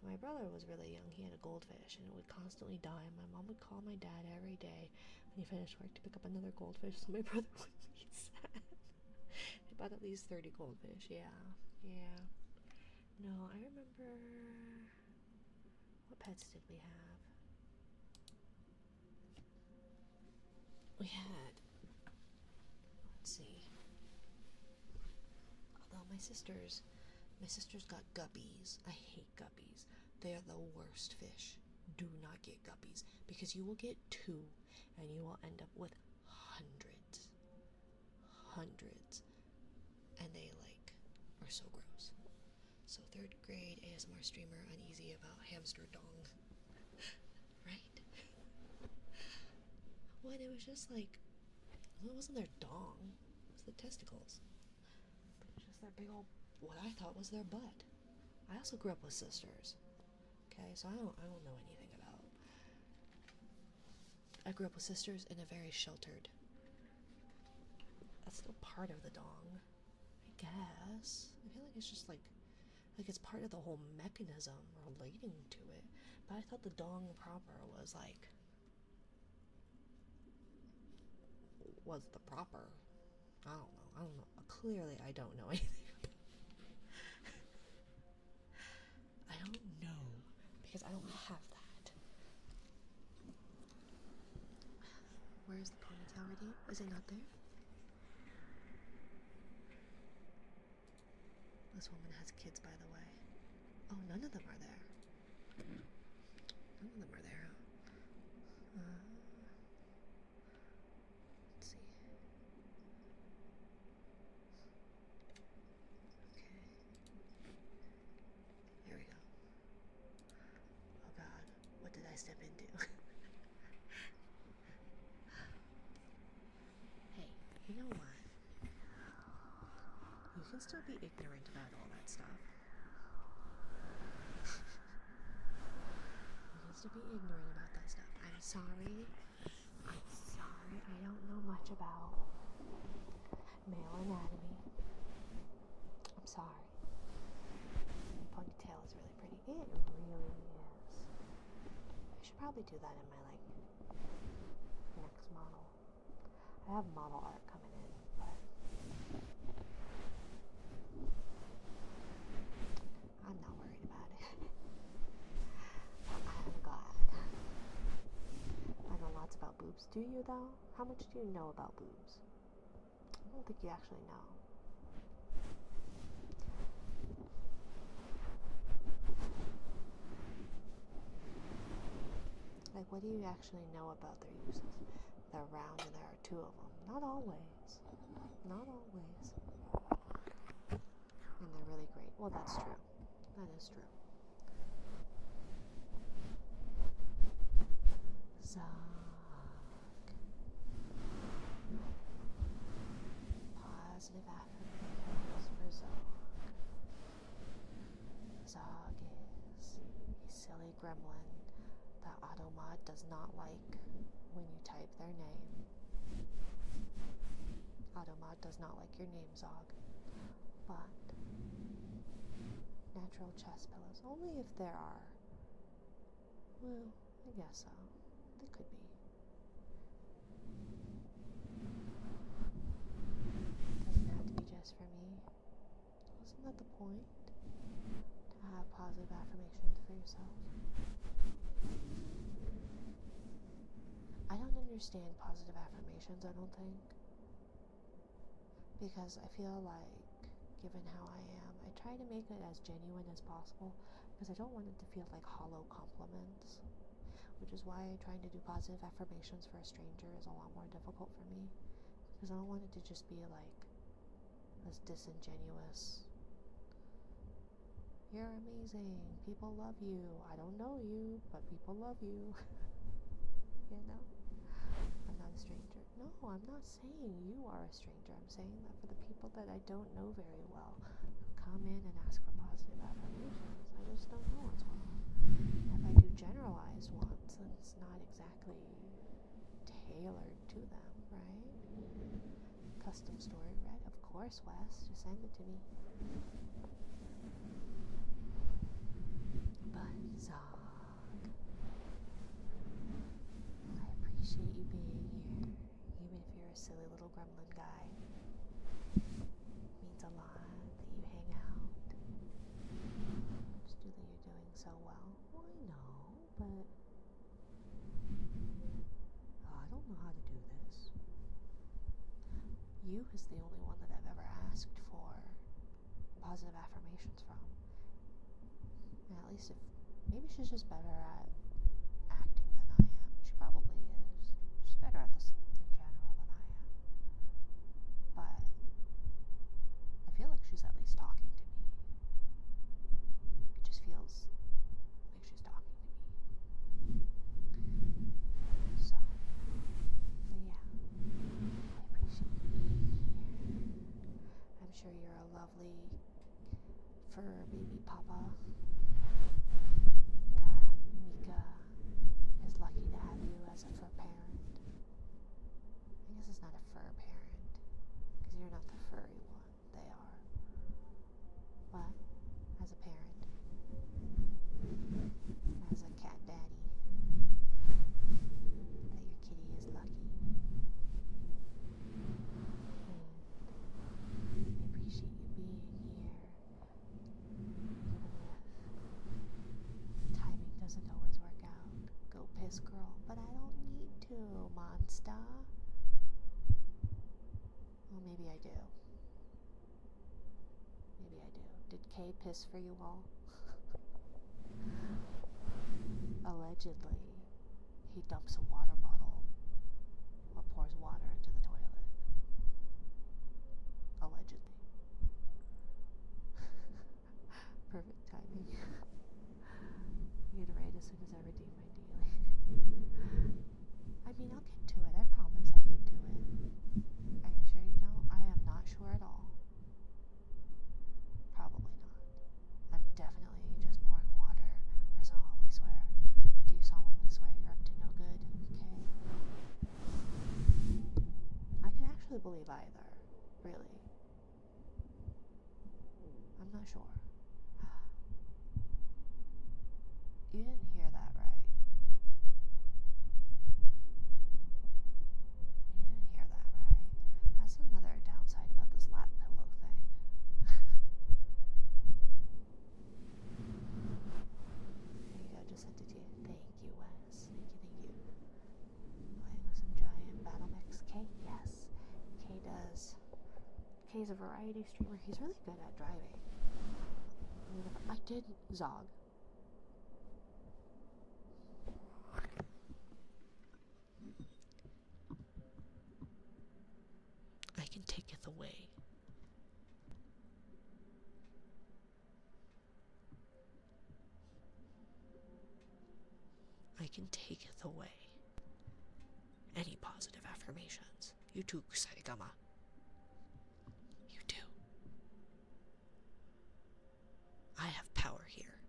When my brother was really young, he had a goldfish, and it would constantly die. My mom would call my dad every day when he finished work to pick up another goldfish, so my brother wouldn't be sad. They bought at least 30 goldfish. Yeah. No, I remember... What pets did we have? We had... Let's see. Although my sisters got guppies. I hate guppies. They are the worst fish. Do not get guppies, because you will get 2 and you will end up with hundreds. And they, like, are so gross. So 3rd grade ASMR streamer uneasy about hamster dong. Right? Well, it was just like, well, it wasn't their dong. It was the testicles. But it was just their big old, what I thought was their butt. I also grew up with sisters. Okay, so I don't know anything about. I grew up with sisters in a very sheltered. That's still part of the dong, I guess. I feel like it's just like it's part of the whole mechanism relating to it. But I thought the dong proper was like, was the proper. I don't know. Clearly I don't know anything about it. I don't know, because I don't have that. Where's the ponytail redeem? Is it not there? This woman has kids, by the way. Oh, none of them are there. None of them are there. Let's see. Okay. Here we go. Oh God, what did I step into? Hey, you know what? You can still be ignorant about all that stuff. You can still be ignorant about that stuff. I'm sorry. I don't know much about male anatomy. I'm sorry. The ponytail is really pretty. It really is. I should probably do that in my, like, next model. I have model art coming in, but Do you though? How much do you know about boobs? I don't think you actually know. Like, what do you actually know about their uses? They're round and there are two of them. Not always. Not always. And they're really great. Well, that's true. That is true. Zog. Positive affirmations for Zog. Zog is a silly gremlin that Automod does not like when you type their name. Automod does not like your name, Zog. But natural chest pillows, only if there are. Well, I guess so. They could be. Doesn't have to be just for me. Isn't that the point? To have positive affirmations for yourself. I don't understand positive affirmations, I don't think. Because I feel like, given how I am, I try to make it as genuine as possible because I don't want it to feel like hollow compliments. Which is why trying to do positive affirmations for a stranger is a lot more difficult for me. Because I don't want it to just be like this disingenuous, you're amazing, people love you, I don't know you, but people love you. You know? I'm not a stranger. No, I'm not saying you are a stranger. I'm saying that for the people that I don't know very well who come in and ask for positive affirmations, I just don't know as well. If I do generalized ones, then it's not exactly tailored to them, right? Custom story read? Of course, Wes. Just send it to me. But Zog, I appreciate you being here, even if you're a silly little gremlin guy. It means a lot that you hang out. Just do that you're doing so well. Well, I know, but I don't know how to do this. You is the only one that I've ever asked for positive affirmations from. And at least if maybe she's just better at acting than I am. She probably is. She's better at this in general than I am. But I feel like she's at least talking to me. It just feels like she's talking to me. So, but yeah, I appreciate you being here. I'm sure you're a lovely fur baby papa that Mika is lucky to have you as a fur parent. I guess it's not a fur parent because you're not the furry one, they are. But as a parent, as a cat daddy, that your kitty is lucky. And I appreciate you being here, even if timing doesn't always work out. Go piss, girl. But I don't need to, monster. Well, maybe I do. Maybe I do. Did Kay piss for you all? Allegedly, he dumps a water bottle or pours water into the toilet. Allegedly. Perfect timing. You'd right as soon as I redeem my daily. I mean, I'll get to it. I promise I'll get to it. Are you sure you don't? I am not sure at all. Probably not. I'm definitely just pouring water. I solemnly swear. Do you solemnly swear you're up to no good? Okay. I can actually believe either. Really. I'm not sure. You didn't hear that right. You didn't hear that right. That's another downside about this lap pillow thing. There you go, just sent it to you. Thank you, Wes. Thank you. Playing with some giant he's a variety streamer. He's really good at driving. I did Zog. I can taketh away. I can taketh away any positive affirmations. You too, Kusarigama. You too. I have power here.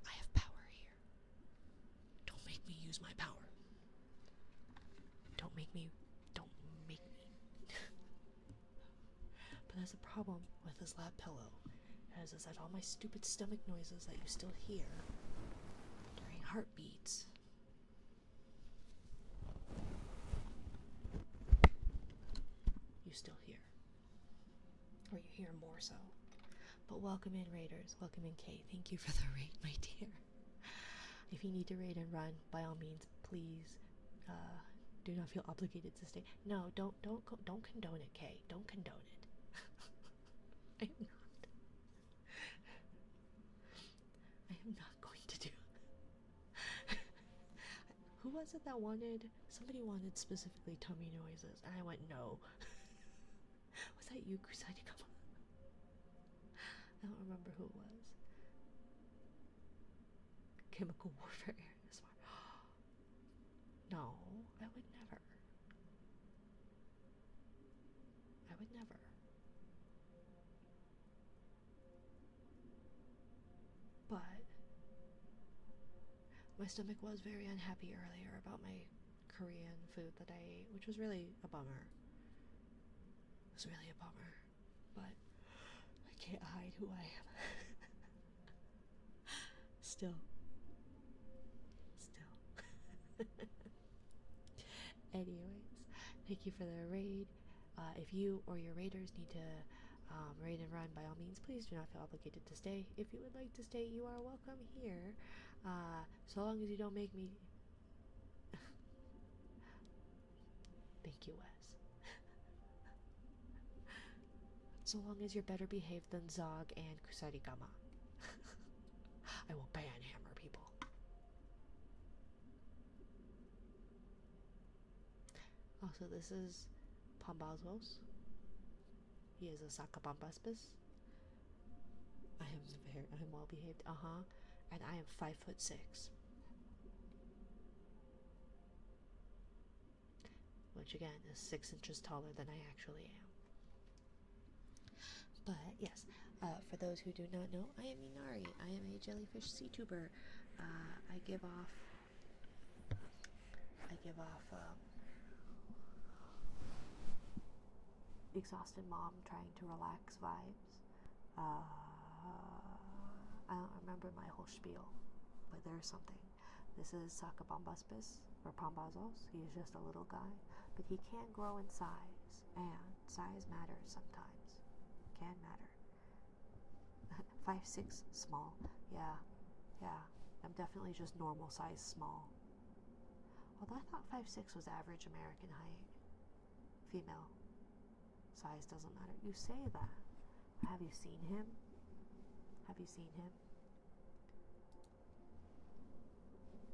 I have power here. Don't make me use my power. Don't make me. But there's a problem with this lap pillow. Is that all my stupid stomach noises that you still hear during heartbeats you still hear. Or you hear more so. But welcome in, Raiders. Welcome in, Kay. Thank you for the raid, my dear. If you need to raid and run, by all means, please do not feel obligated to stay. No, don't condone it, Kay. Don't condone it. I am not going to do. Who was it that wanted? Somebody wanted specifically tummy noises, and I went no. Was that you, Kusarigama? I don't remember who it was. Chemical warfare area smart. No, I would never. I would never. But my stomach was very unhappy earlier about my Korean food that I ate, which was really a bummer. It was really a bummer. But I can't hide who I am. Still. Anyways, thank you for the raid. If you or your raiders need to raid and run, by all means, please do not feel obligated to stay. If you would like to stay, you are welcome here. So long as you don't make me... Thank you, Wes. So long as you're better behaved than Zog and Kusarigama. I will ban hammer people. Also, this is Pambazos. He is a Sakabambaspis. I'm well behaved. And I am 5'6". Which again is 6 inches taller than I actually am. But yes, for those who do not know, I am Inari. I am a jellyfish sea tuber. I give off exhausted mom trying to relax vibes. I don't remember my whole spiel, but there's something. This is Sakabambaspis, or Pambazos. He is just a little guy, but he can grow in size, and size matters sometimes. Can matter. 5'6", small. Yeah. I'm definitely just normal size small. Although I thought 5'6" was average American height. Female. Size doesn't matter. You say that. Have you seen him?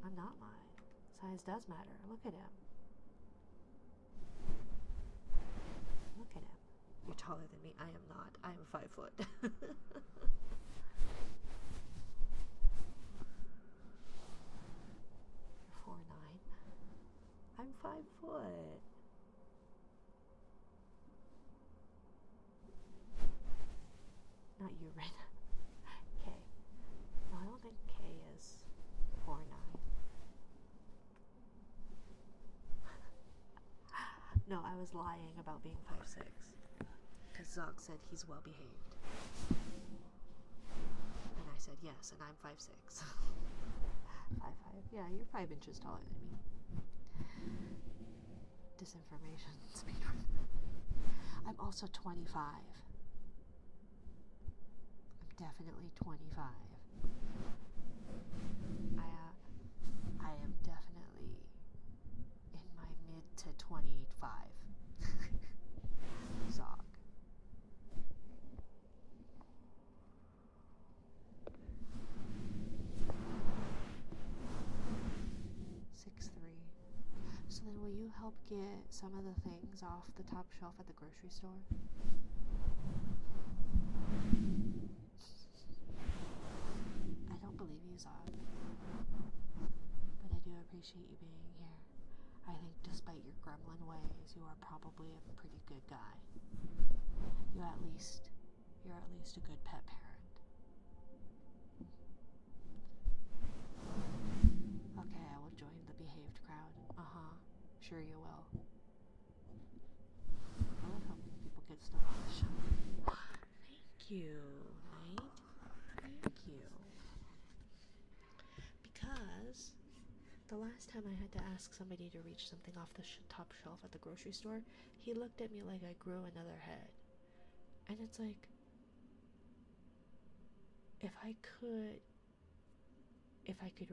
I'm not lying. Size does matter. Look at him. You're taller than me. I am not. I am 5 foot. 4'9". I'm 5 foot. Not you, Ren. K. No, I don't think K is 4'9". No, I was lying about being 5'6". Because Zog said he's well behaved. And I said yes, and I'm 5'6". 5'5". Yeah, you're 5 inches taller than me. Disinformation. I'm also 25. I'm definitely 25. I am definitely in my mid to 25. Zog. get some of the things off the top shelf at the grocery store? I don't believe you, Zog. But I do appreciate you being here. I think despite your gremlin ways, you are probably a pretty good guy. You're at least a good pet parent. Okay, I will join the behaved crowd. Sure you will. I love how many people get stuff on the show. Thank you, Knight. Thank you. Because the last time I had to ask somebody to reach something off the top shelf at the grocery store, he looked at me like I grew another head. And it's like, if I could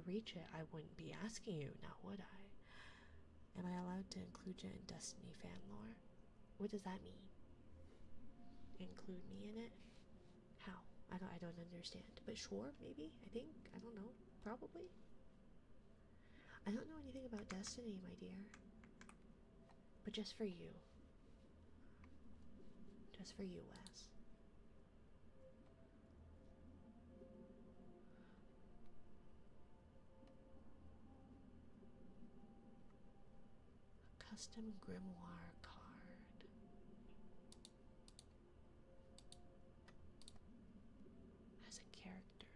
reach it, I wouldn't be asking you now, would I? Am I allowed to include you in Destiny fan lore? What does that mean? Include me in it? How? I don't understand. But sure, maybe, I think, I don't know, probably. I don't know anything about Destiny, my dear. But just for you. Just for you, Wes. Custom grimoire card. As a character.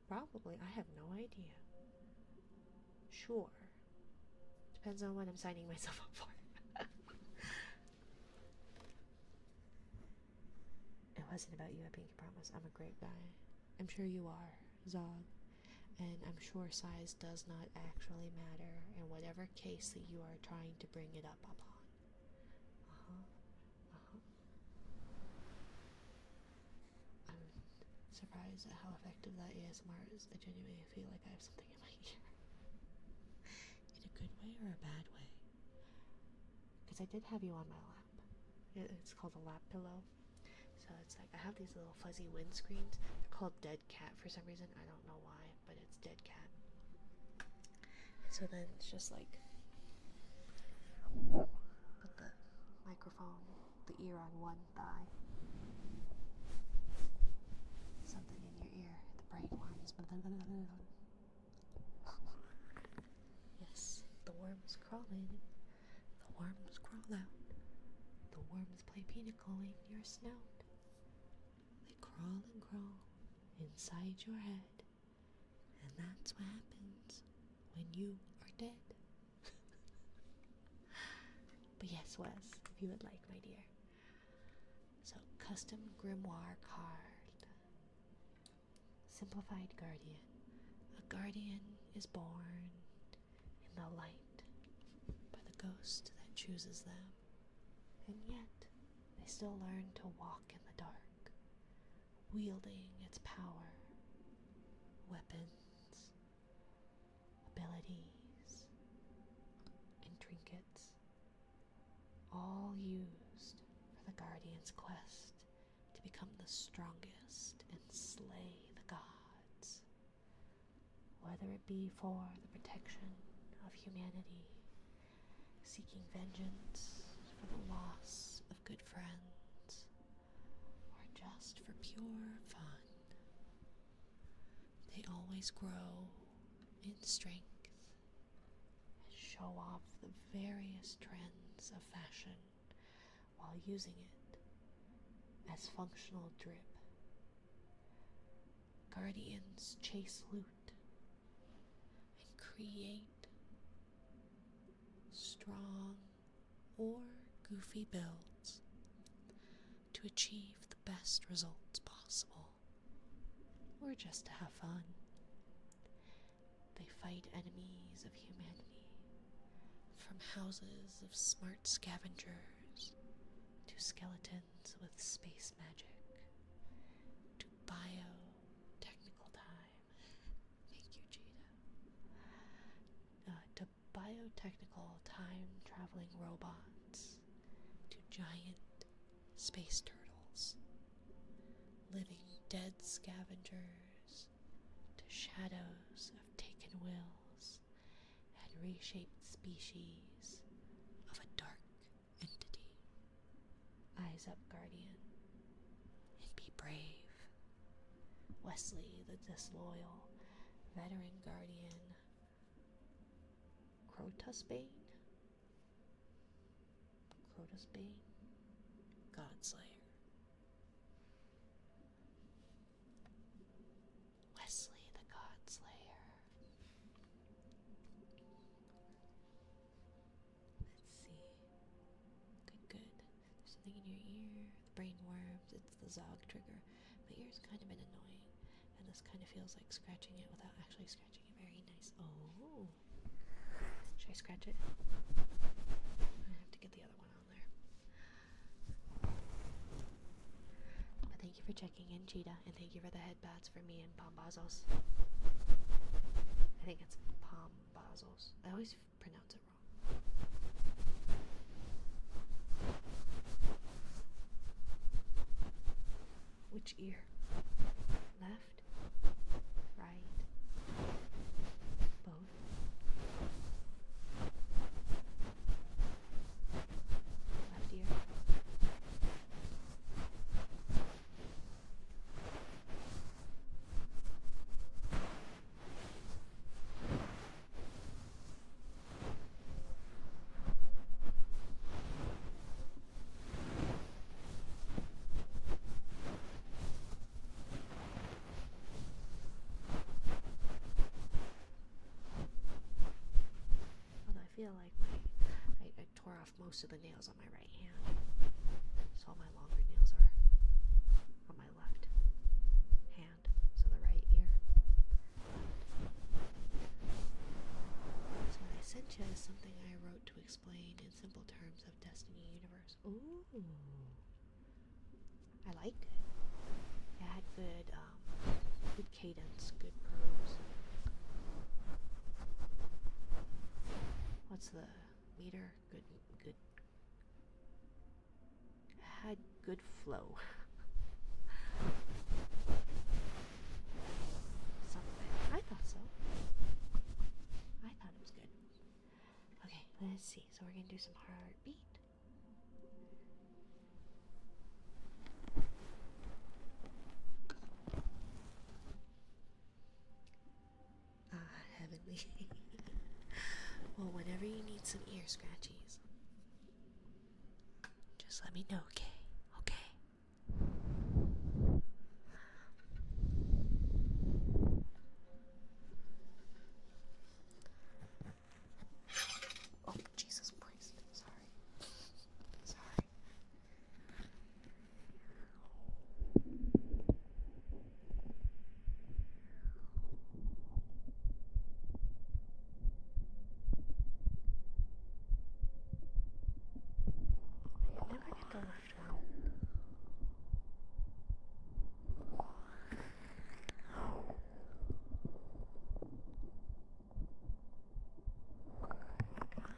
Probably. I have no idea. Sure. Depends on what I'm signing myself up for. It wasn't about you, I Pinky Promise. I'm a great guy. I'm sure you are, Zog. And I'm sure size does not actually matter in whatever case that you are trying to bring it up upon. I'm surprised at how effective that ASMR is. I genuinely feel like I have something in my ear. In a good way or a bad way? Because I did have you on my lap. It's called a lap pillow. So it's like, I have these little fuzzy windscreens. They're called Dead Cat for some reason. I don't know why, but it's Dead Cat. So then it's just like, put the microphone, the ear on one thigh. Something in your ear, the brain worms. Yes, the worms crawl in, the worms crawl out. The worms play pinnacle in your snout. They crawl and crawl inside your head. And that's what happens when you are dead. But yes, Wes, if you would like, my dear. So, custom grimoire card. Simplified guardian. A guardian is born in the light by the ghost that chooses them. And yet, they still learn to walk in the dark, wielding its power, weapons, abilities, and trinkets, all used for the Guardian's quest to become the strongest and slay the gods, whether it be for the protection of humanity, seeking vengeance for the loss of good friends, or just for pure fun. They always grow in strength and show off the various trends of fashion while using it as functional drip. Guardians chase loot and create strong or goofy builds to achieve the best results possible, or just to have fun. They fight enemies of humanity, from houses of smart scavengers to skeletons with space magic to biotechnical time. Thank you, Jada. To biotechnical time-traveling robots, to giant space turtles, living dead scavengers, to shadows of taken broken wills, and reshaped species of a dark entity. Eyes up, Guardian, and be brave. Wesley, the disloyal, veteran Guardian. Crotusbane? Crotusbane? Godslayer. Wesley, the Godslayer. Let's see. Good. There's something in your ear. The brain worms. It's the Zog trigger. My ear's kind of been annoying. And this kind of feels like scratching it without actually scratching it. Very nice. Oh. Should I scratch it? I have to get the other one on there. But thank you for checking in, Cheetah. And thank you for the headbats for me and Pombazos. I think it's Pombazos. I always pronounce it wrong. Which ear? Left? Right? Both? Left ear? Although I feel like I tore off most of the nails on my right hand, so all my longer nails are on my left hand, so the right ear. So what I sent you is something I wrote to explain in simple terms of Destiny Universe. Ooh, I liked it. It had good cadence, good prose. What's the meter? Good. Had good flow. Something. I thought so. I thought it was good. Okay, let's see. So we're gonna do some heartbeat. Heavenly. Well, whenever you need some ear scratchies, just let me know, okay? Oh, Jesus Christ. Sorry. I never get the left one.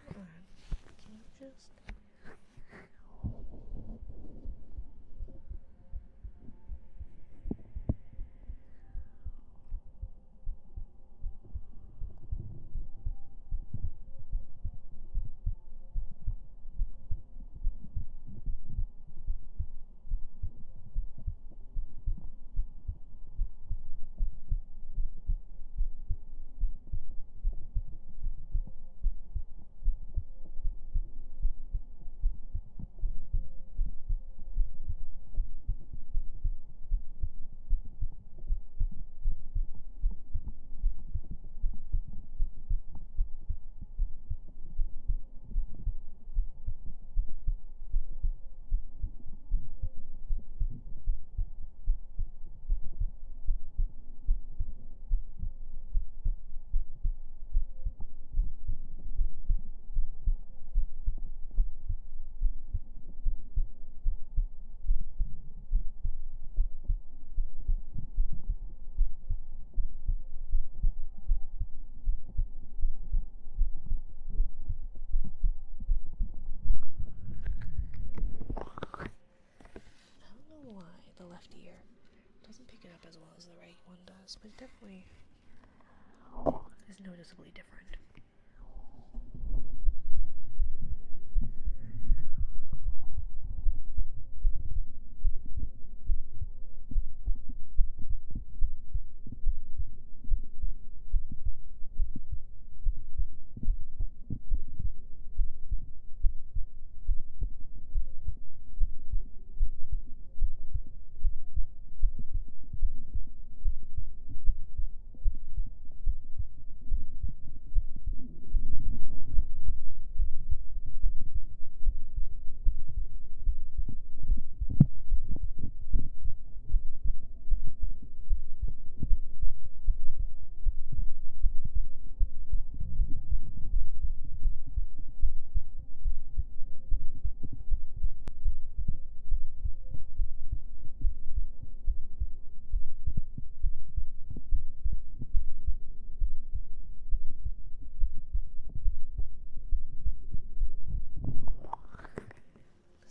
Come on. Can you just... The left ear doesn't pick it up as well as the right one does, but it is noticeably different.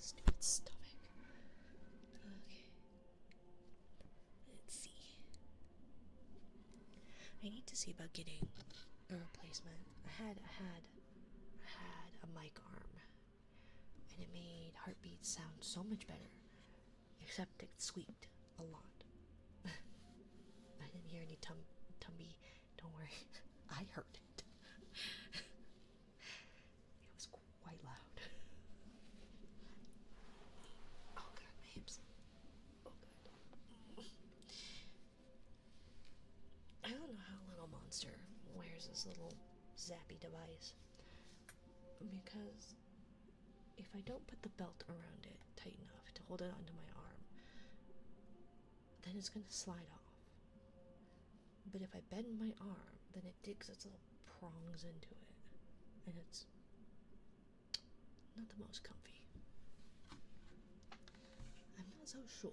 Stupid stomach. Okay. Let's see. I need to see about getting a replacement. I had a mic arm, and it made heartbeats sound so much better, except it squeaked a lot. I didn't hear any tumby. Don't worry, I heard it. It was quite loud. Oh god, my hips. Oh god. I don't know how Little Monster wears this little zappy device, because if I don't put the belt around it tight enough to hold it onto my arm, then it's gonna slide off. But if I bend my arm, then it digs its little prongs into it, and it's not the most comfy. I'm not so sure.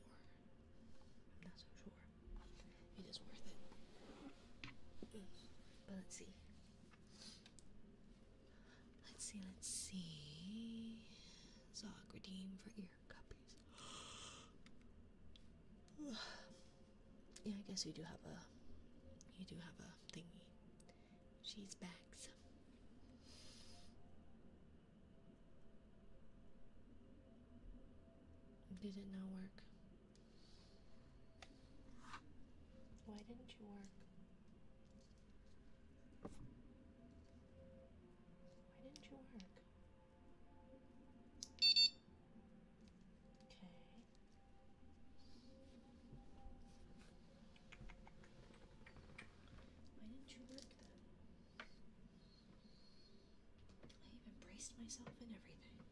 It is worth it. But let's see. Zog redeem for ear copies. Yeah, I guess you do have a thingy. She's back. Did it not work? Why didn't you work? Why didn't you work? Okay. Why didn't you work then? I even braced myself and everything.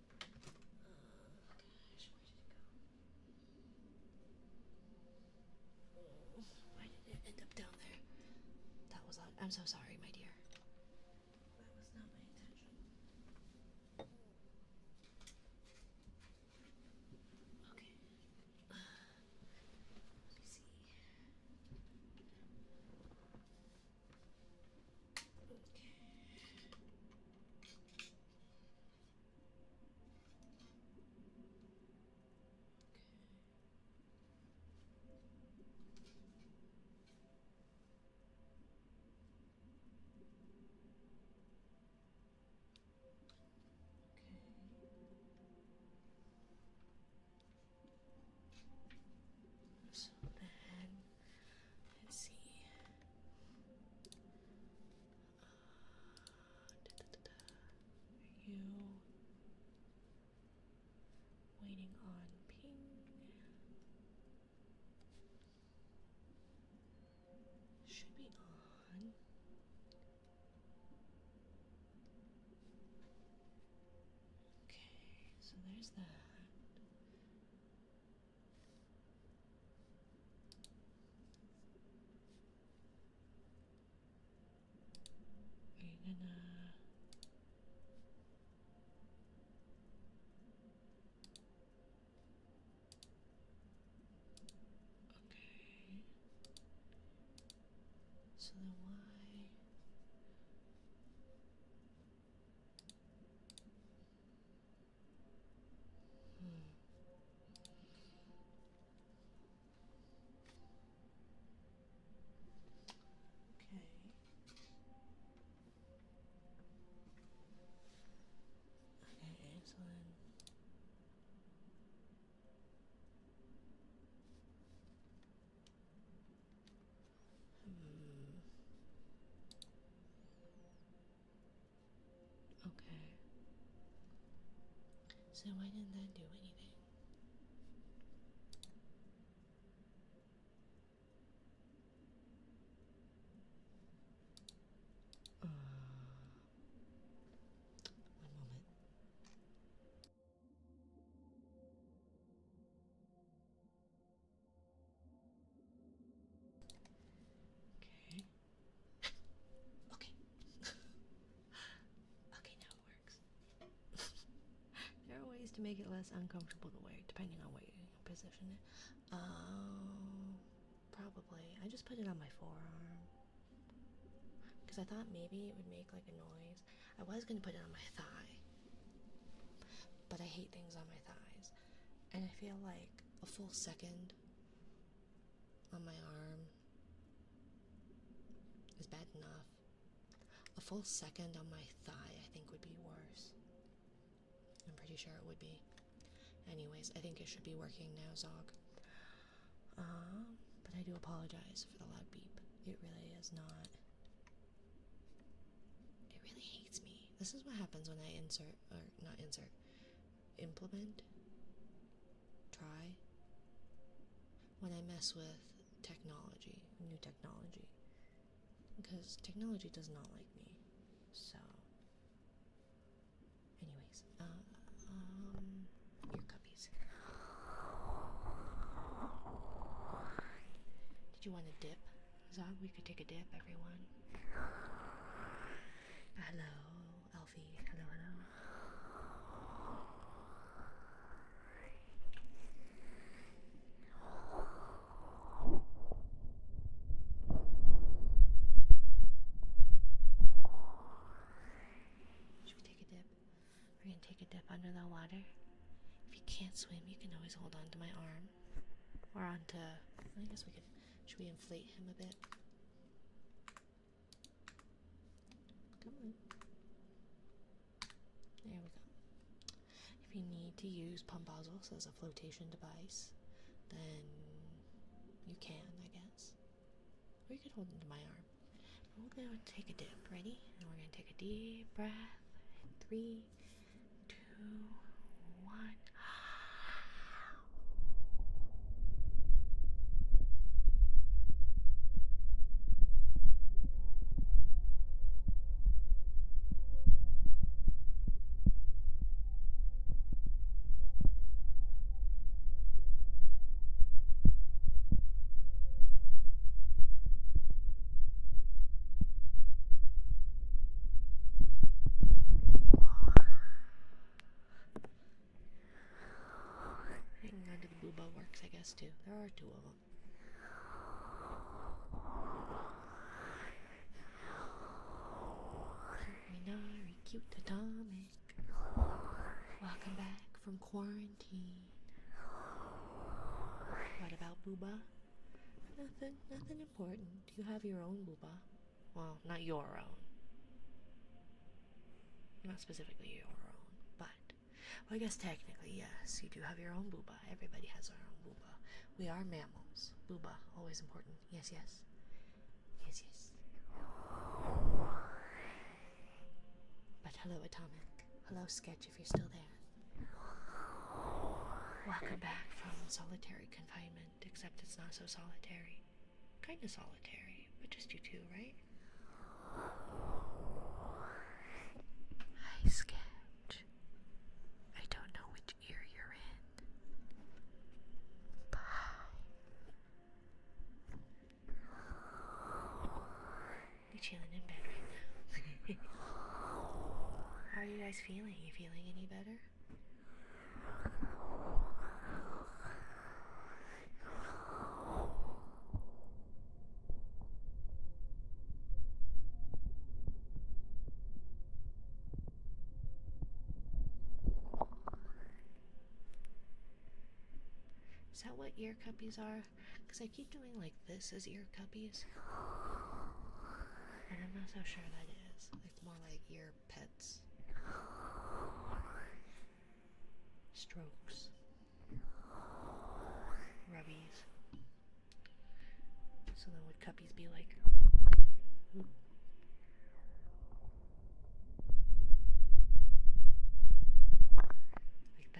Gosh, where did it go? Why did it end up down there? That was loud. I'm so sorry, my dear. That was not my intention. Okay. Let me see. Okay. So then, let's see. Are you waiting on ping? Should be on. Okay, so there's that. Are you gonna... Okay. So then why... So why didn't that do anything? One moment. Okay. Okay. Okay, now it works. There are ways to make it less uncomfortable to wear, depending on where you position it. Probably. I just put it on my forearm. Because I thought maybe it would make like a noise. I was going to put it on my thigh. But I hate things on my thighs. And I feel like a full second on my arm is bad enough. A full second on my thigh, I think, would be worse. I'm pretty sure it would be. Anyways, I think it should be working now, Zog. But I do apologize for the loud beep. It really is not. It really hates me. This is what happens when I implement, when I mess with technology, new technology. Because technology does not like me. So, anyways, ear cuppies. Did you want a dip? Zog, we could take a dip, everyone. Hello, Alfie. Hello, hello. Should we take a dip? We're gonna take a dip under the water. If you can't swim, you can always hold on to my arm. Or onto, I guess we could, should we inflate him a bit? Come on. There we go. If you need to use Pumbazos as a flotation device, then you can, I guess. Or you could hold into my arm. We're going to take a dip. Ready? And we're going to take a deep breath. 3, 2, 1. Hanging onto the booba works, I guess, too. There are 2 of them. Minari, cute atomic. Welcome back from quarantine. What about booba? Nothing important. You have your own booba. Well, not your own. Not specifically your own, but... Well, I guess technically, yes, you do have your own booba. Everybody has their own booba. We are mammals. Booba, always important. Yes, yes. Yes, yes. But hello, Atomic. Hello, Sketch, if you're still there. Welcome back from solitary confinement, except it's not so solitary. Kinda solitary, but just you two, right? Hi, Sketch. I don't know which ear you're in. Bye. You're chilling in bed right now. How are you guys feeling? You feeling any better? Is that what ear cuppies are? Because I keep doing like this as ear cuppies. And I'm not so sure that is. It's more like ear pets. Strokes. Rubbies. So then would cuppies be like... Like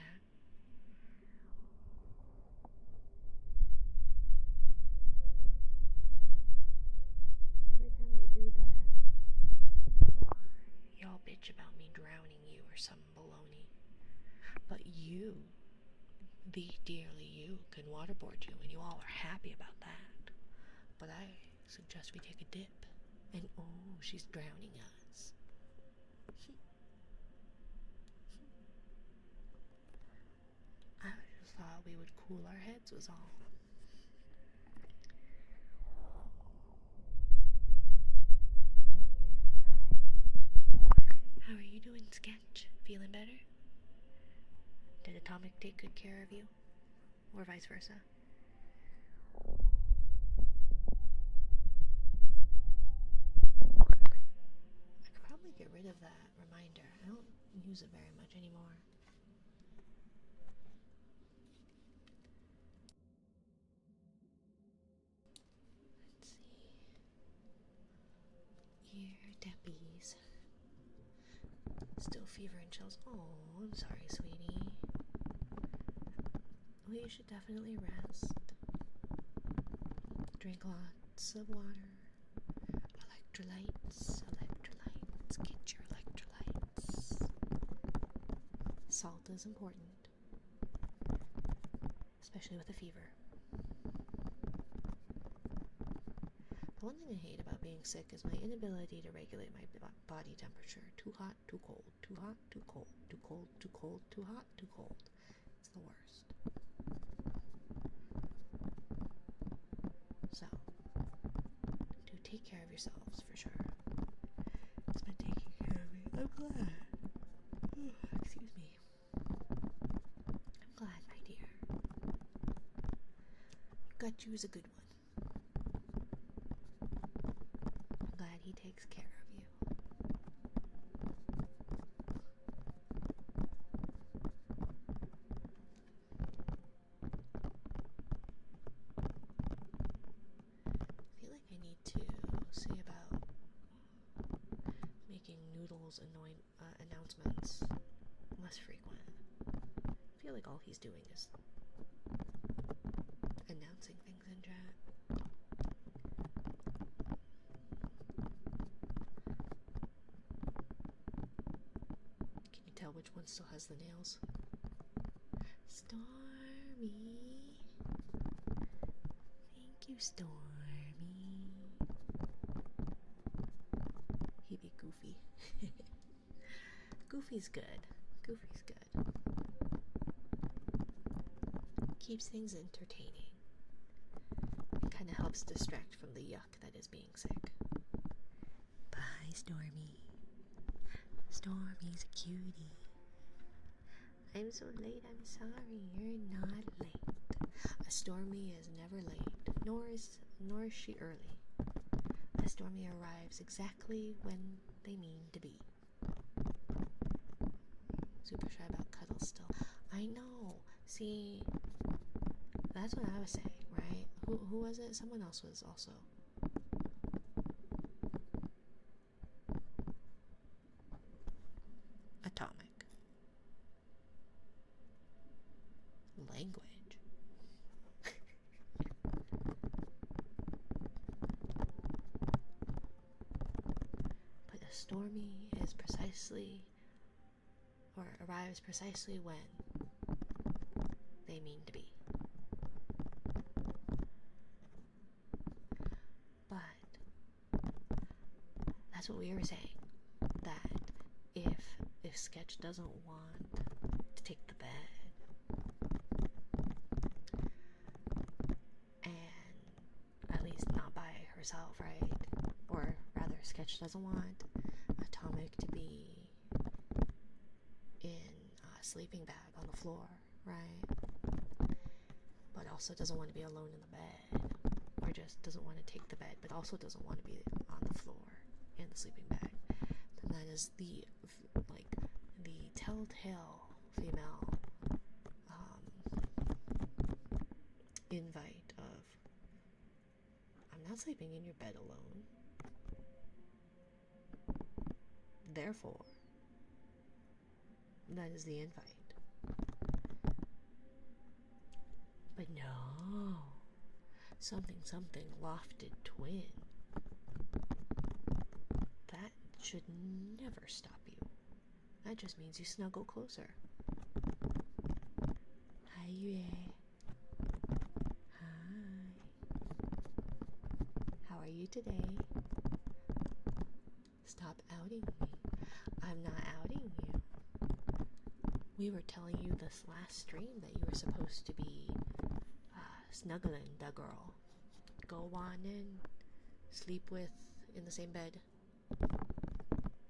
the dearly you can waterboard you, and you all are happy about that. But I suggest we take a dip. And oh, she's drowning us. I just thought we would cool our heads was all. Hi. How are you doing, Sketch? Feeling better? Did Atomic take good care of you? Or vice versa? I could probably get rid of that reminder. I don't use it very much anymore. Let's see. Ear deppies. Still fever and chills. Oh, I'm sorry, sweetie. Well, you should definitely rest. Drink lots of water. Electrolytes. Get your electrolytes. Salt is important, especially with a fever. The one thing I hate about being sick is my inability to regulate my body temperature. Too hot, too cold. Too hot, too cold. Too cold, too cold. Too hot, too cold. It's the worst. So, do take care of yourselves for sure. It's been taking care of me. I'm glad. Excuse me. I'm glad, my dear. Got you's a good one. I'm glad he takes care of you. I feel like I need to see about making Noodle's announcements less frequent. I feel like all he's doing is announcing things in chat. Can you tell which one still has the nails? Stormy. Thank you, Stormy. He'd be Goofy. Goofy's good. Goofy's good. Keeps things entertaining. It kind of helps distract from the yuck that is being sick. Bye, Stormy. Stormy's a cutie. I'm so late, I'm sorry. You're not late. A Stormy is never late, nor is she early. A Stormy arrives exactly when they mean to be. Super shy about cuddles still. I know. See, that's what I was saying, right? Who was it? Someone else was also. Atomic. Language. But a Stormy is arrives precisely when they mean to be. But that's what we were saying, that if Sketch doesn't want to take the bed, and at least not by herself, right? Or rather, Sketch doesn't want Atomic to be in a sleeping bag on the floor, right? But also doesn't want to be alone in the bed, or just doesn't want to take the bed, but also doesn't want to be on the floor in the sleeping bag. And that is the telltale female invite of, I'm not sleeping in your bed alone. Therefore, that is the invite. But no, something lofted twin. That should never stop you. That just means you snuggle closer. Hi, you today. Stop outing me. I'm not outing you. We were telling you this last stream that you were supposed to be snuggling the girl. Go on in, sleep with in the same bed.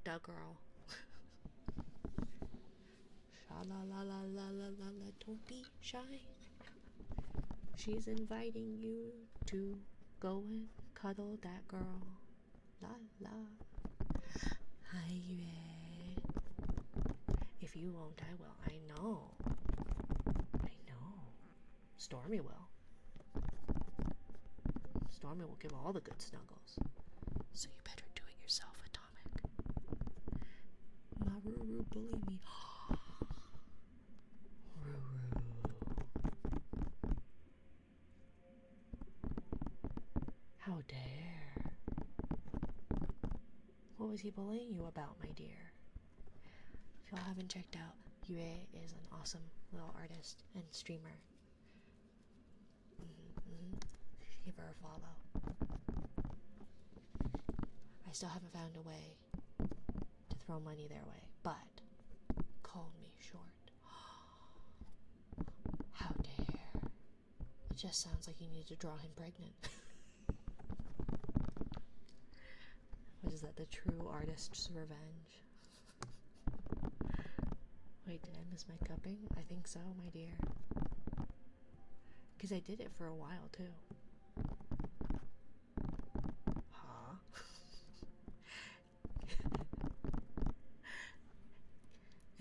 The girl. Sha la la la la la la la, don't be shy. She's inviting you to go and cuddle that girl. La la. Hi, Yue. If you won't, I will. I know. I know. Stormy will. Stormy will give all the good snuggles. So you better do it yourself, Atomic. Maruru bully me. Ruru. How dare. What was he bullying you about, my dear? If y'all haven't checked out, Yue is an awesome little artist and streamer. Give her a follow. I still haven't found a way to throw money their way, but call me short. How dare. It just sounds like you need to draw him pregnant. What is that, the true artist's revenge? Wait, did I miss my cupping? I think so, my dear. Because I did it for a while, too. Huh?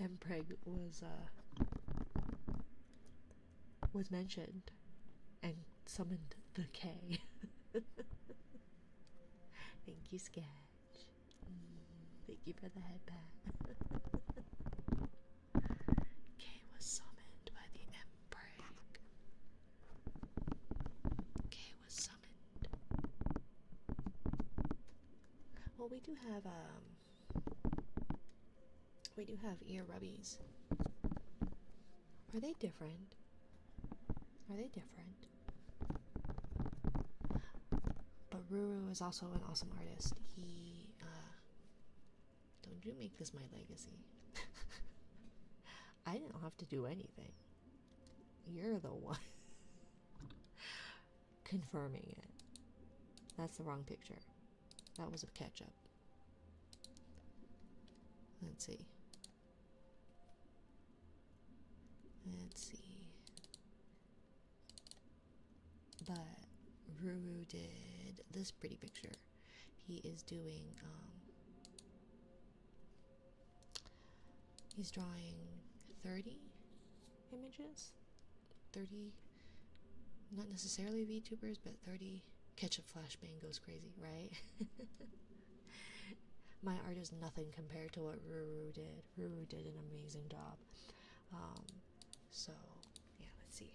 Mpreg was mentioned and summoned the K. Thank you, Sketch. Thank you for the head pat. K was summoned by the Mpreg. K was summoned. Well, we do have ear rubbies. Are they different? Are they different? But Ruru is also an awesome artist. He, don't you make this my legacy. I didn't have to do anything. You're the one confirming it. That's the wrong picture. That was a ketchup. Let's see. Let's see. But Ruru did this pretty picture. He is doing, he's drawing 30 images. 30, not necessarily VTubers, but 30. Ketchup Flashbang goes crazy, right? My art is nothing compared to what Ruru did. Ruru did an amazing job. So, yeah, let's see.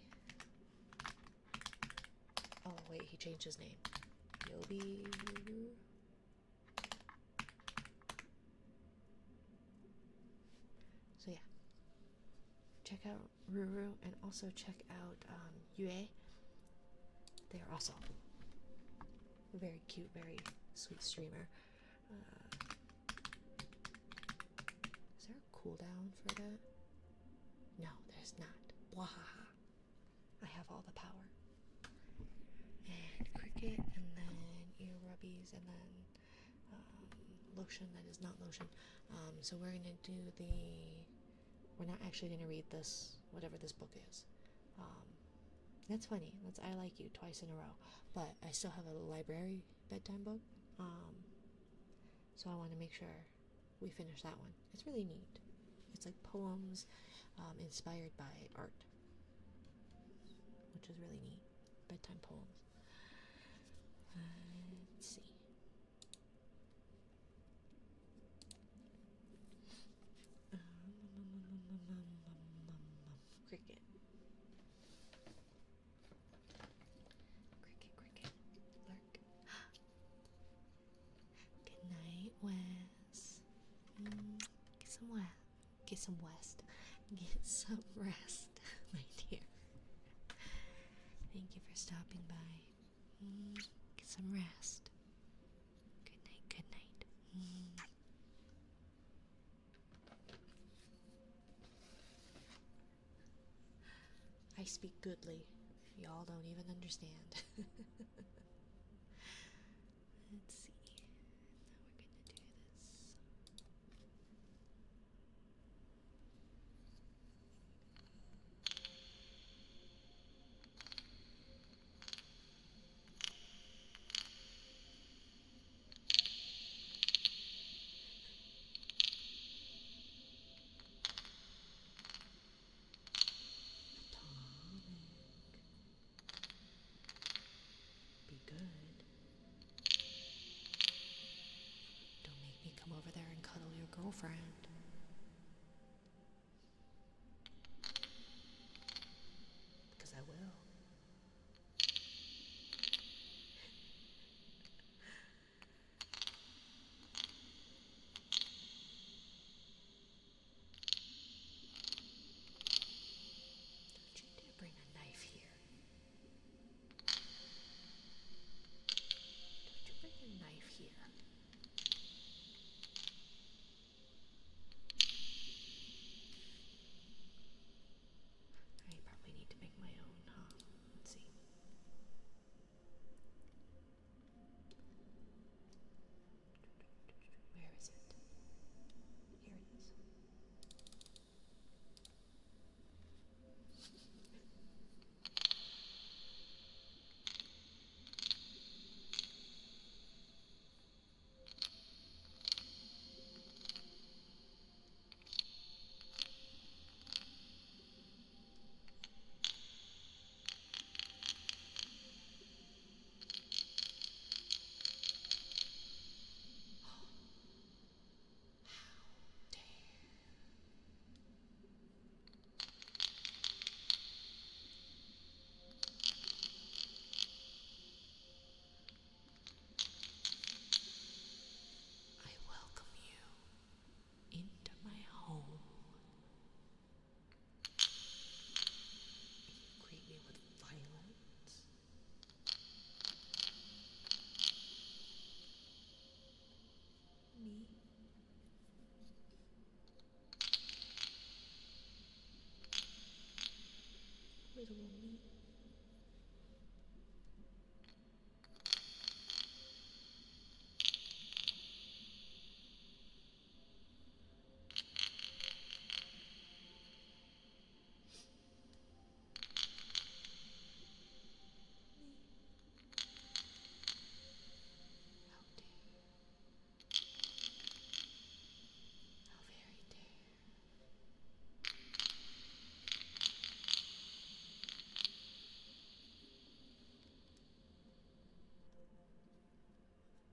Oh, wait, he changed his name. Yobi Ruru. So, yeah. Check out Ruru and also check out Yue. They are also very cute, very sweet streamer. Is there a cooldown for that? No, there's not. Wahaha. I have all the power. And cricket, and then ear rubbies, and then lotion that is not lotion. So we're gonna do we're not actually gonna read this, whatever this book is. That's funny. That's I Like You twice in a row. But I still have a library bedtime book. So I want to make sure we finish that one. It's really neat. It's like poems inspired by art, which is really neat. Bedtime poems. Let's see. Cricket. Cricket. Lurk. Good night, Wes. Get some rest. Get some rest. Get some rest, my dear. Thank you for stopping by. Get some rest. speak goodly. Y'all don't even understand. Let's see. Now we're gonna do this. Be good. Don't make me come over there and cuddle your girlfriend. Because I will. Don't you dare bring a knife here. Don't you bring a knife here. I probably need to make my own, huh? Let's see. Where is it? Here it is. I welcome you into my home. You greet me with violence. Me? Little me? How dare. How very dare.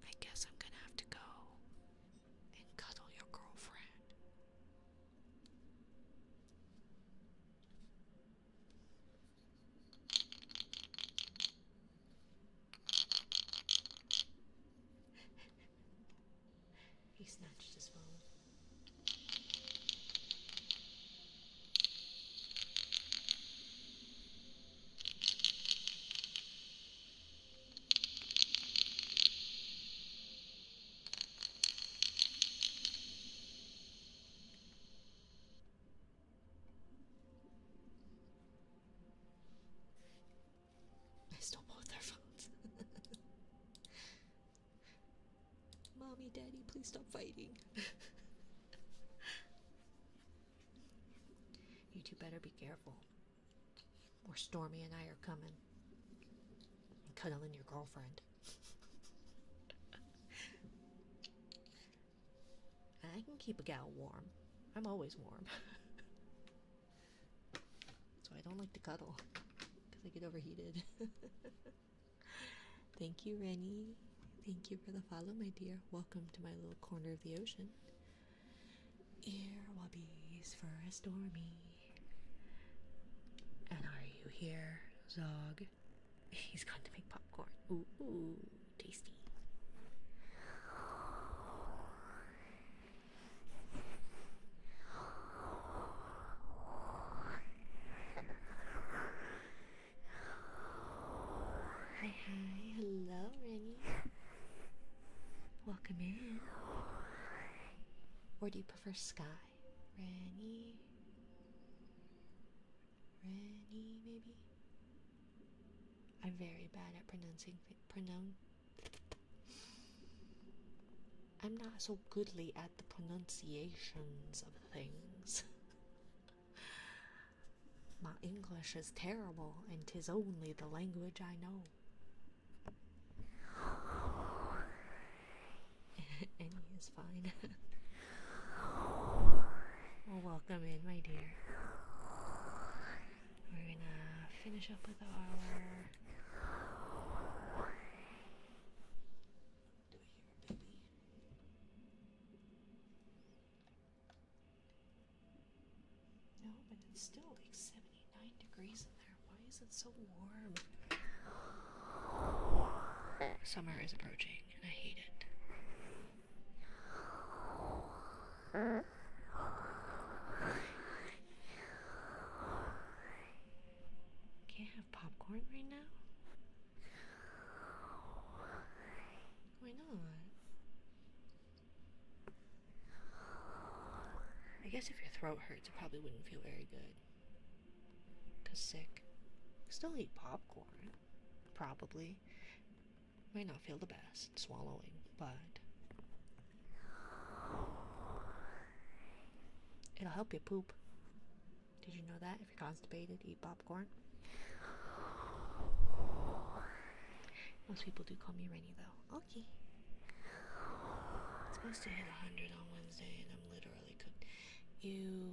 I guess I'm gonna have to go and cuddle your girlfriend. He snatched his phone. I stole both their phones. Mommy, Daddy, please stop fighting. You two better be careful. Or Stormy and I are coming. And cuddling your girlfriend. I can keep a gal warm. I'm always warm. So I don't like to cuddle. Because I get overheated. Thank you, Rennie. Thank you for the follow, my dear. Welcome to my little corner of the ocean. Ear wobbies for a Stormy. And are you here, Zog? He's going to make popcorn. Ooh, tasty. Hi, hello, Rennie. Welcome in. Or do you prefer Sky? Rennie. Germany, maybe? I'm very bad at I'm not so goodly at the pronunciations of things. My English is terrible, and 'tis only the language I know. Any is fine. Well, welcome in, my dear. We're gonna finish up with our... No, but it's still like 79 degrees in there. Why is it so warm? Summer is approaching, and I hate it. Can't have popcorn right now? Why not? I guess if your throat hurts, it probably wouldn't feel very good. 'Cause sick. Still eat popcorn. Probably. Might not feel the best swallowing, but it'll help you poop. Did you know that? If you're constipated, eat popcorn. Most people do call me Rainy, though. Okay. It's supposed to hit 100 on Wednesday, and I'm literally cooked. Ew.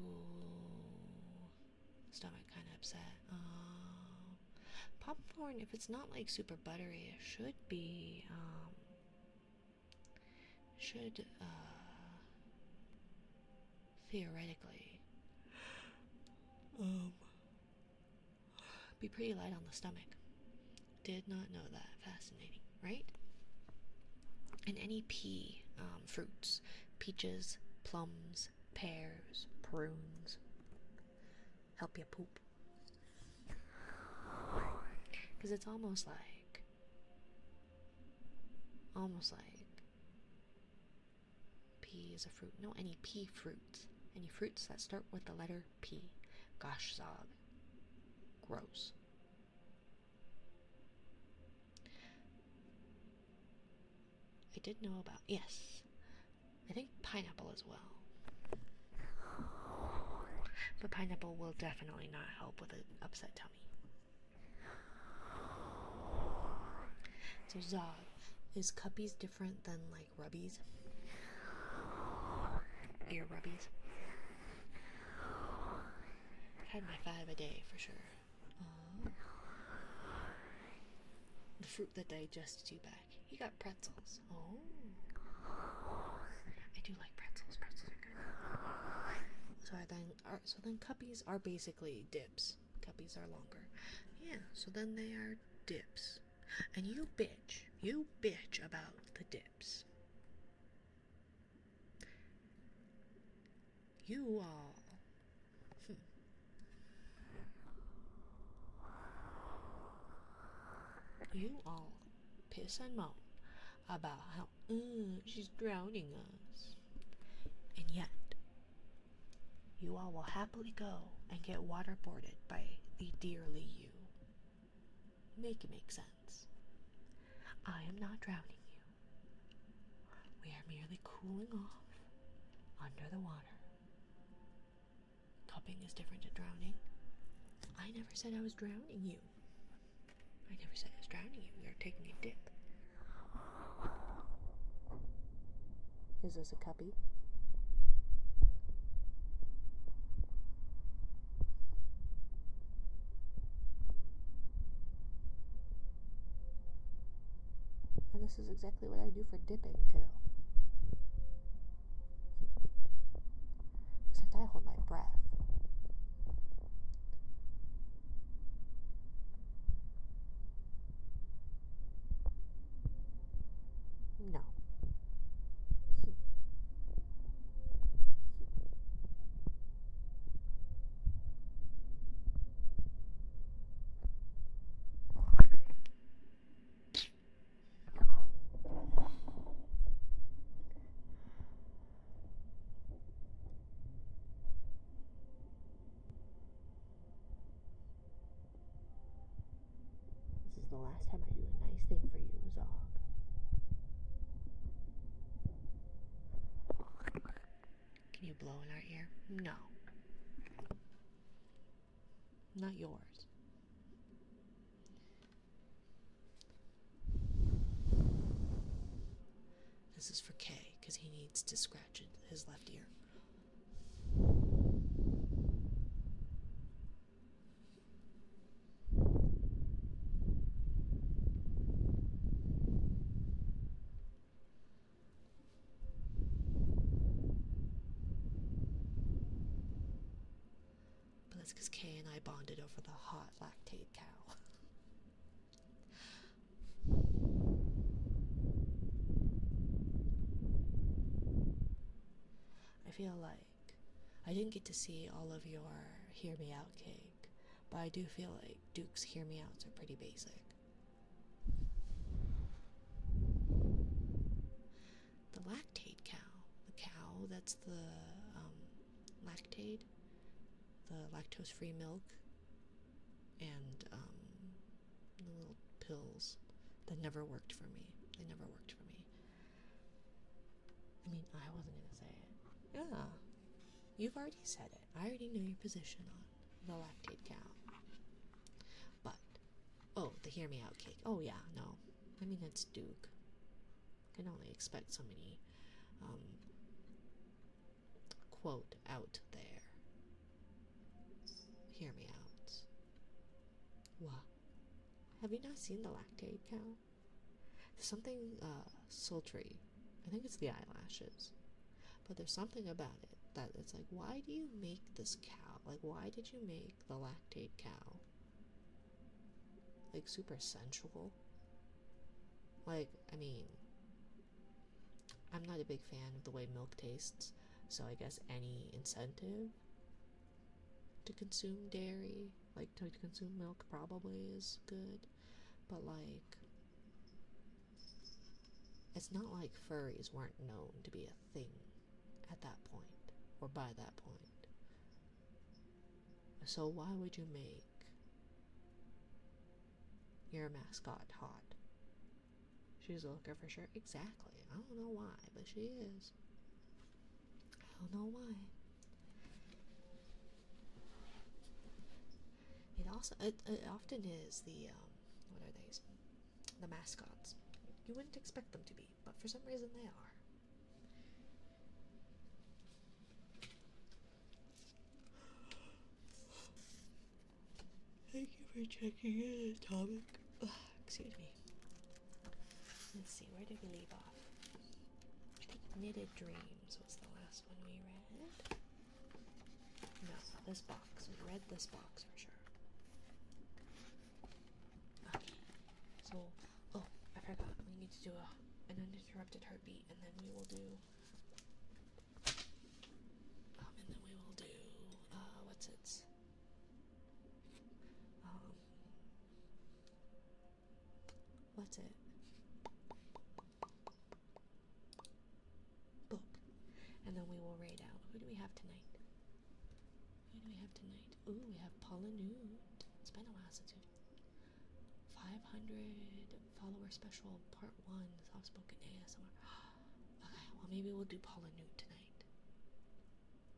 Stomach kind of upset. Popcorn, if it's not like super buttery, it should be, theoretically, be pretty light on the stomach. Did not know that. Fascinating, right? And any fruits, peaches, plums, pears, prunes, help you poop. Because it's almost like pea is a fruit. No, any pea fruits. Any fruits that start with the letter P. Gosh, Zog. Gross. I did know about, yes, I think pineapple as well. But pineapple will definitely not help with an upset tummy. So Zog, is cuppies different than like rubbies? Ear rubbies? I've had my 5 a day for sure. The fruit that digests you back. You got pretzels. Oh. I do like pretzels. Pretzels are good. So then cuppies are basically dips. Cuppies are longer. Yeah, so then they are dips. And you bitch about the dips. You all. You all piss and moan about how she's drowning us. And yet, you all will happily go and get waterboarded by the dearly you. Make it make sense. I am not drowning you. We are merely cooling off under the water. Cupping is different to drowning. I never said I was drowning you. I never said I was drowning you. We are taking a dip. Is this a cuppy? And this is exactly what I do for dipping, too. Except I hold my breath. No. the last time I do a nice thing for you, Zog? Can you blow in our ear? No. Not yours. This is for Kay, because he needs to scratch his left ear. But that's because Kay and I bonded over the hot lactate cow. I feel like I didn't get to see all of your Hear Me Out cake, but I do feel like Duke's Hear Me Outs are pretty basic. The lactate cow, the cow that's the lactate, the lactose-free milk, and the little pills that never worked for me. They never worked for me. I mean, I wasn't gonna say it. Yeah, you've already said it. I already know your position on the lactate cow. But, oh, the Hear Me Out cake. Oh yeah, no. I mean, it's Duke. I can only expect so many, quote, out there. Hear Me Outs. What? Have you not seen the lactate cow? There's something, sultry. I think it's the eyelashes. But there's something about it that it's like, why do you make this cow? Like, why did you make the lactate cow? Like, super sensual? Like, I mean, I'm not a big fan of the way milk tastes, so I guess any incentive to consume dairy, like to consume milk, probably is good. But, like, it's not like furries weren't known to be a thing at that point, or by that point. So why would you make your mascot hot? She's a looker for sure. Exactly. I don't know why, but she is. I don't know why. It often is the, what are these? The mascots. You wouldn't expect them to be, but for some reason they are. Thank you for checking in, Atomic. Excuse me. Let's see, where did we leave off? I think Knitted Dreams was the last one we read. No, this box. We read this box for sure. Okay. So, oh, I forgot. We need to do an uninterrupted heartbeat, and then we will do... what's it? What's it? Book. And then we will rate out. Who do we have tonight? Ooh, we have Paula Newt. It's been a while since we... 500 follower special part 1, soft-spoken ASMR. Okay, well maybe we'll do Paula Newt tonight.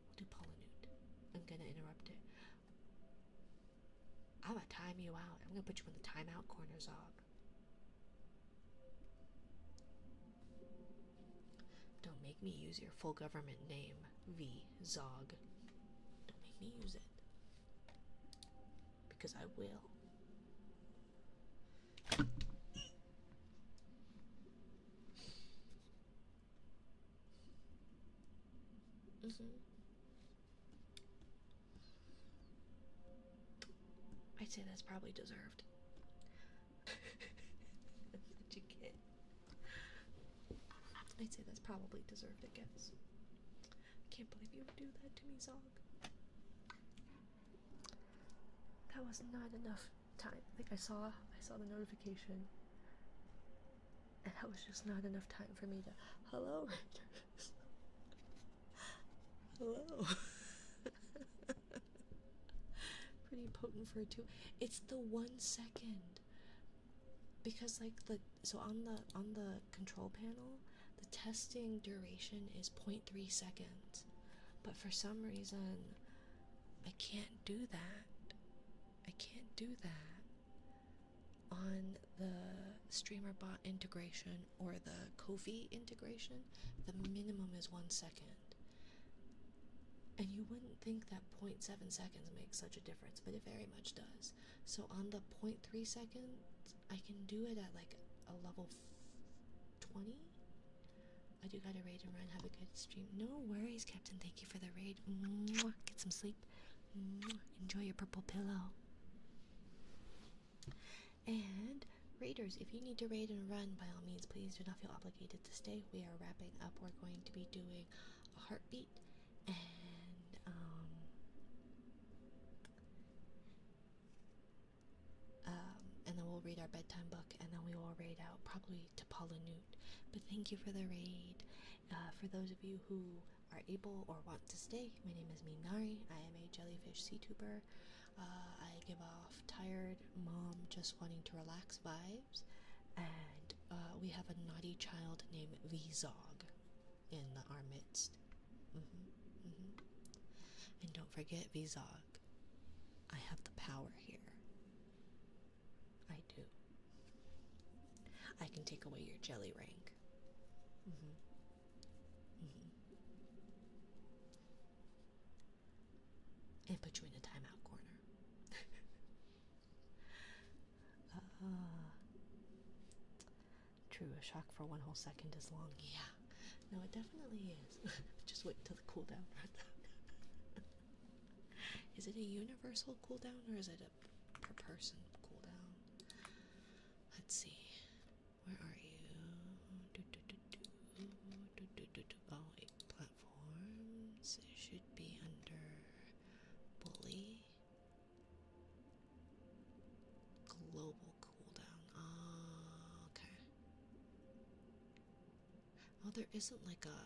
We'll do Paula Newt. I'm gonna interrupt it. I'm gonna time you out. I'm gonna put you in the timeout corner, Zog. Don't make me use your full government name, V. Zog. Don't make me use it. Because I will. I'd say that's probably deserved. That's what you get. I'd say that's probably deserved, I guess. I can't believe you would do that to me, Zog. That was not enough time. Like, I saw the notification, and that was just not enough time for me to... Hello, Rangers. Hello. Pretty potent for a 2. It's the 1 second. because like on the control panel, the testing duration is 0.3 seconds, but for some reason I can't do that. I can't do that on the streamer bot integration or the Ko-fi integration. The minimum is 1 second. And you wouldn't think that 0.7 seconds makes such a difference, but it very much does. So on the 0.3 seconds, I can do it at like a level 20. I do gotta raid and run. Have a good stream. No worries, Captain. Thank you for the raid. Mwah. Get some sleep. Mwah. Enjoy your purple pillow. And raiders, if you need to raid and run, by all means, please do not feel obligated to stay. We are wrapping up. We're going to be doing a heartbeat and then we'll read our bedtime book, and then we will raid out probably to Paula Newt. But thank you for the raid. For those of you who are able or want to stay, my name is Minari. I am a jellyfish sea-tuber. I give off tired mom just wanting to relax vibes, and we have a naughty child named Vzog in our midst. And don't forget, Vzog, I have the power here. I do. I can take away your jelly rank. And put you in a timeout corner. True, a shock for 1 whole second is long. Yeah. No, it definitely is. Just wait till the cooldown runs out. Is it a universal cooldown or is it a per person cooldown? Let's see. Where are you? Oh, wait. Platforms. It should be under Bully. Global cooldown. Okay. Oh, there isn't like a.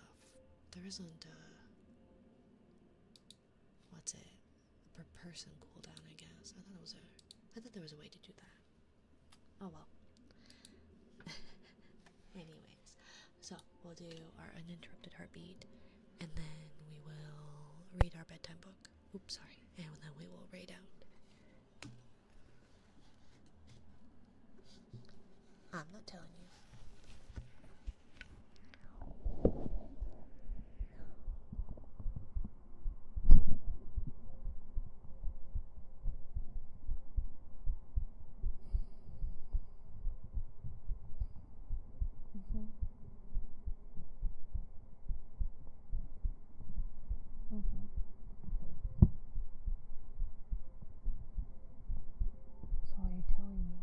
There isn't a. What's it? A per person cooldown, I guess. I thought there was a way to do that. Oh well. Anyways, so we'll do our uninterrupted heartbeat, and then we will read our bedtime book. Oops, sorry. And then we will raid out. I'm not telling you. So you're telling me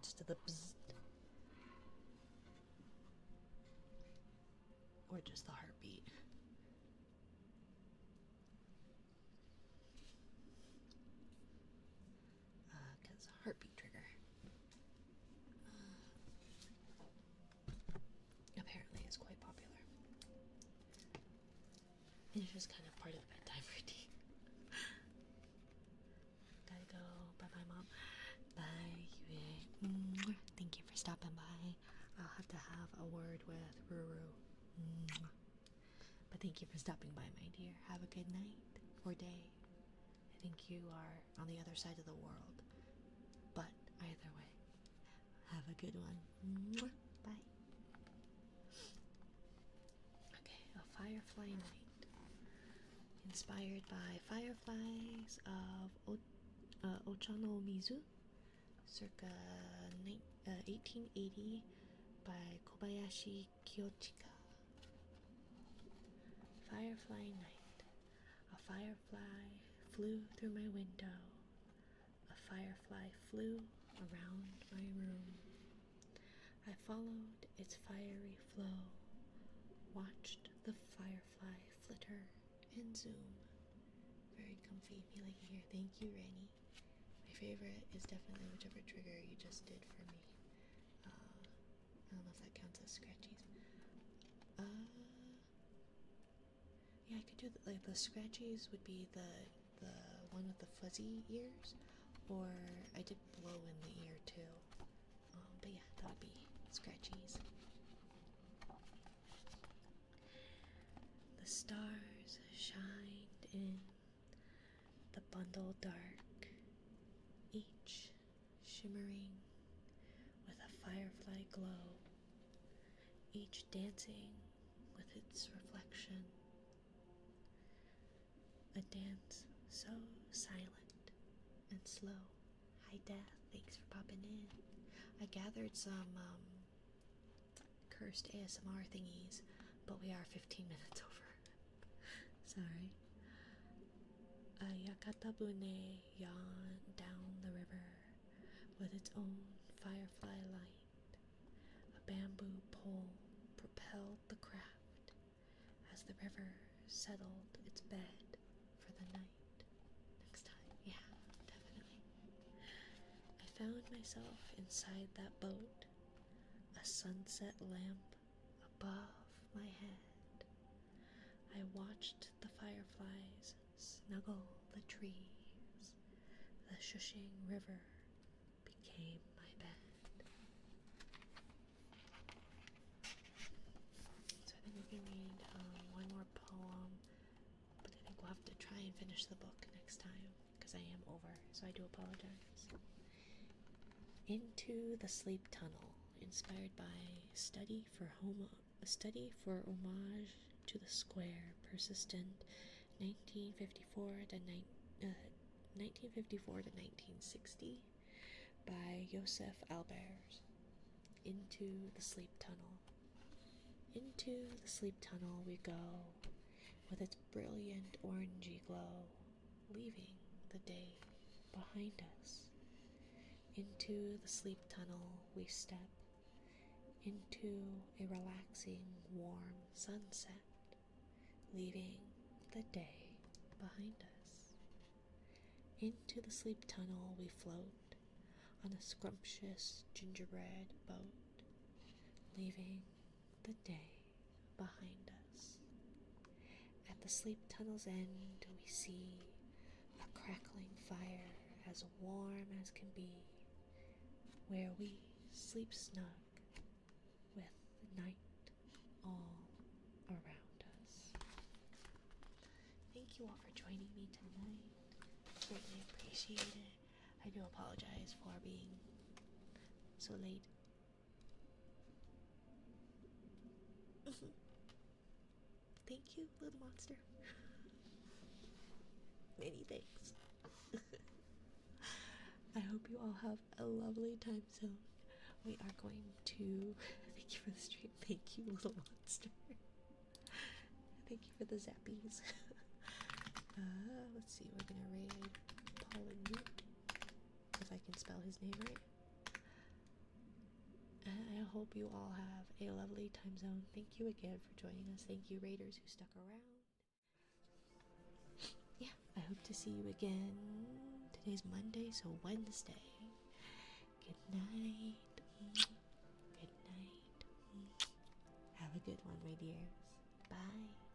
starts to the bzzz. Or just the heartbeat. Because heartbeat trigger. Apparently is quite popular. It's just kind of part of the bedtime routine. Gotta go. Bye-bye, Mom. Bye, Yue. Thank you for stopping by. I'll have to have a word with Ruru. But thank you for stopping by, my dear. Have a good night or day. I think you are on the other side of the world. But either way, have a good one. Bye. Okay, A Firefly Night. Inspired by fireflies of Ochanomizu, circa 1880, by Kobayashi Kiyochika. Firefly Night. A firefly flew through my window. A firefly flew around my room. I followed its fiery flow, watched the firefly flitter and zoom. Very comfy, feeling here. Thank you, Rainy. My favorite is definitely whichever trigger you just did for me. I don't know if that counts as scratchies. Yeah, I could do the scratchies would be the one with the fuzzy ears, or I did blow in the ear too. But yeah, that would be scratchies. The stars shined in the bundle dark, each shimmering with a firefly glow, each dancing with its reflection. A dance so silent and slow. Hi, Death. Thanks for popping in. I gathered some cursed ASMR thingies, but we are 15 minutes over. Sorry. A Yakatabune yawned down the river with its own firefly light. A bamboo pole propelled the craft as the river settled its bed for the night. Next time, yeah, definitely. I found myself inside that boat, a sunset lamp above my head. I watched the fireflies snuggle the trees. The shushing river became my bed. So I think we can read one more poem, but I think we'll have to try and finish the book next time because I am over, so I do apologize. Into the Sleep Tunnel, inspired by study for homage to the square, persistent 1954 to 1960, by Joseph Albers. Into the sleep tunnel. Into the sleep tunnel we go, with its brilliant orangey glow, leaving the day behind us. Into the sleep tunnel we step, into a relaxing, warm sunset, leaving the day behind us. Into the sleep tunnel we float on a scrumptious gingerbread boat, leaving the day behind us. At the sleep tunnel's end we see a crackling fire as warm as can be, where we sleep snug with night all around us. Thank you all for joining me tonight. Greatly appreciate it. I do apologize for being so late. Thank you, little monster. Many thanks. I hope you all have a lovely time soon. We are going to thank you for the stream. Thank you, little monster. Thank you for the zappies. Let's see, we're gonna raid Pauline, if I can spell his name right. hope you all have a lovely time zone. Thank you again for joining us. Thank you, Raiders, who stuck around. Yeah, I hope to see you again. Today's Monday, so Wednesday. Good night. Good night. Have a good one, my dears. Bye.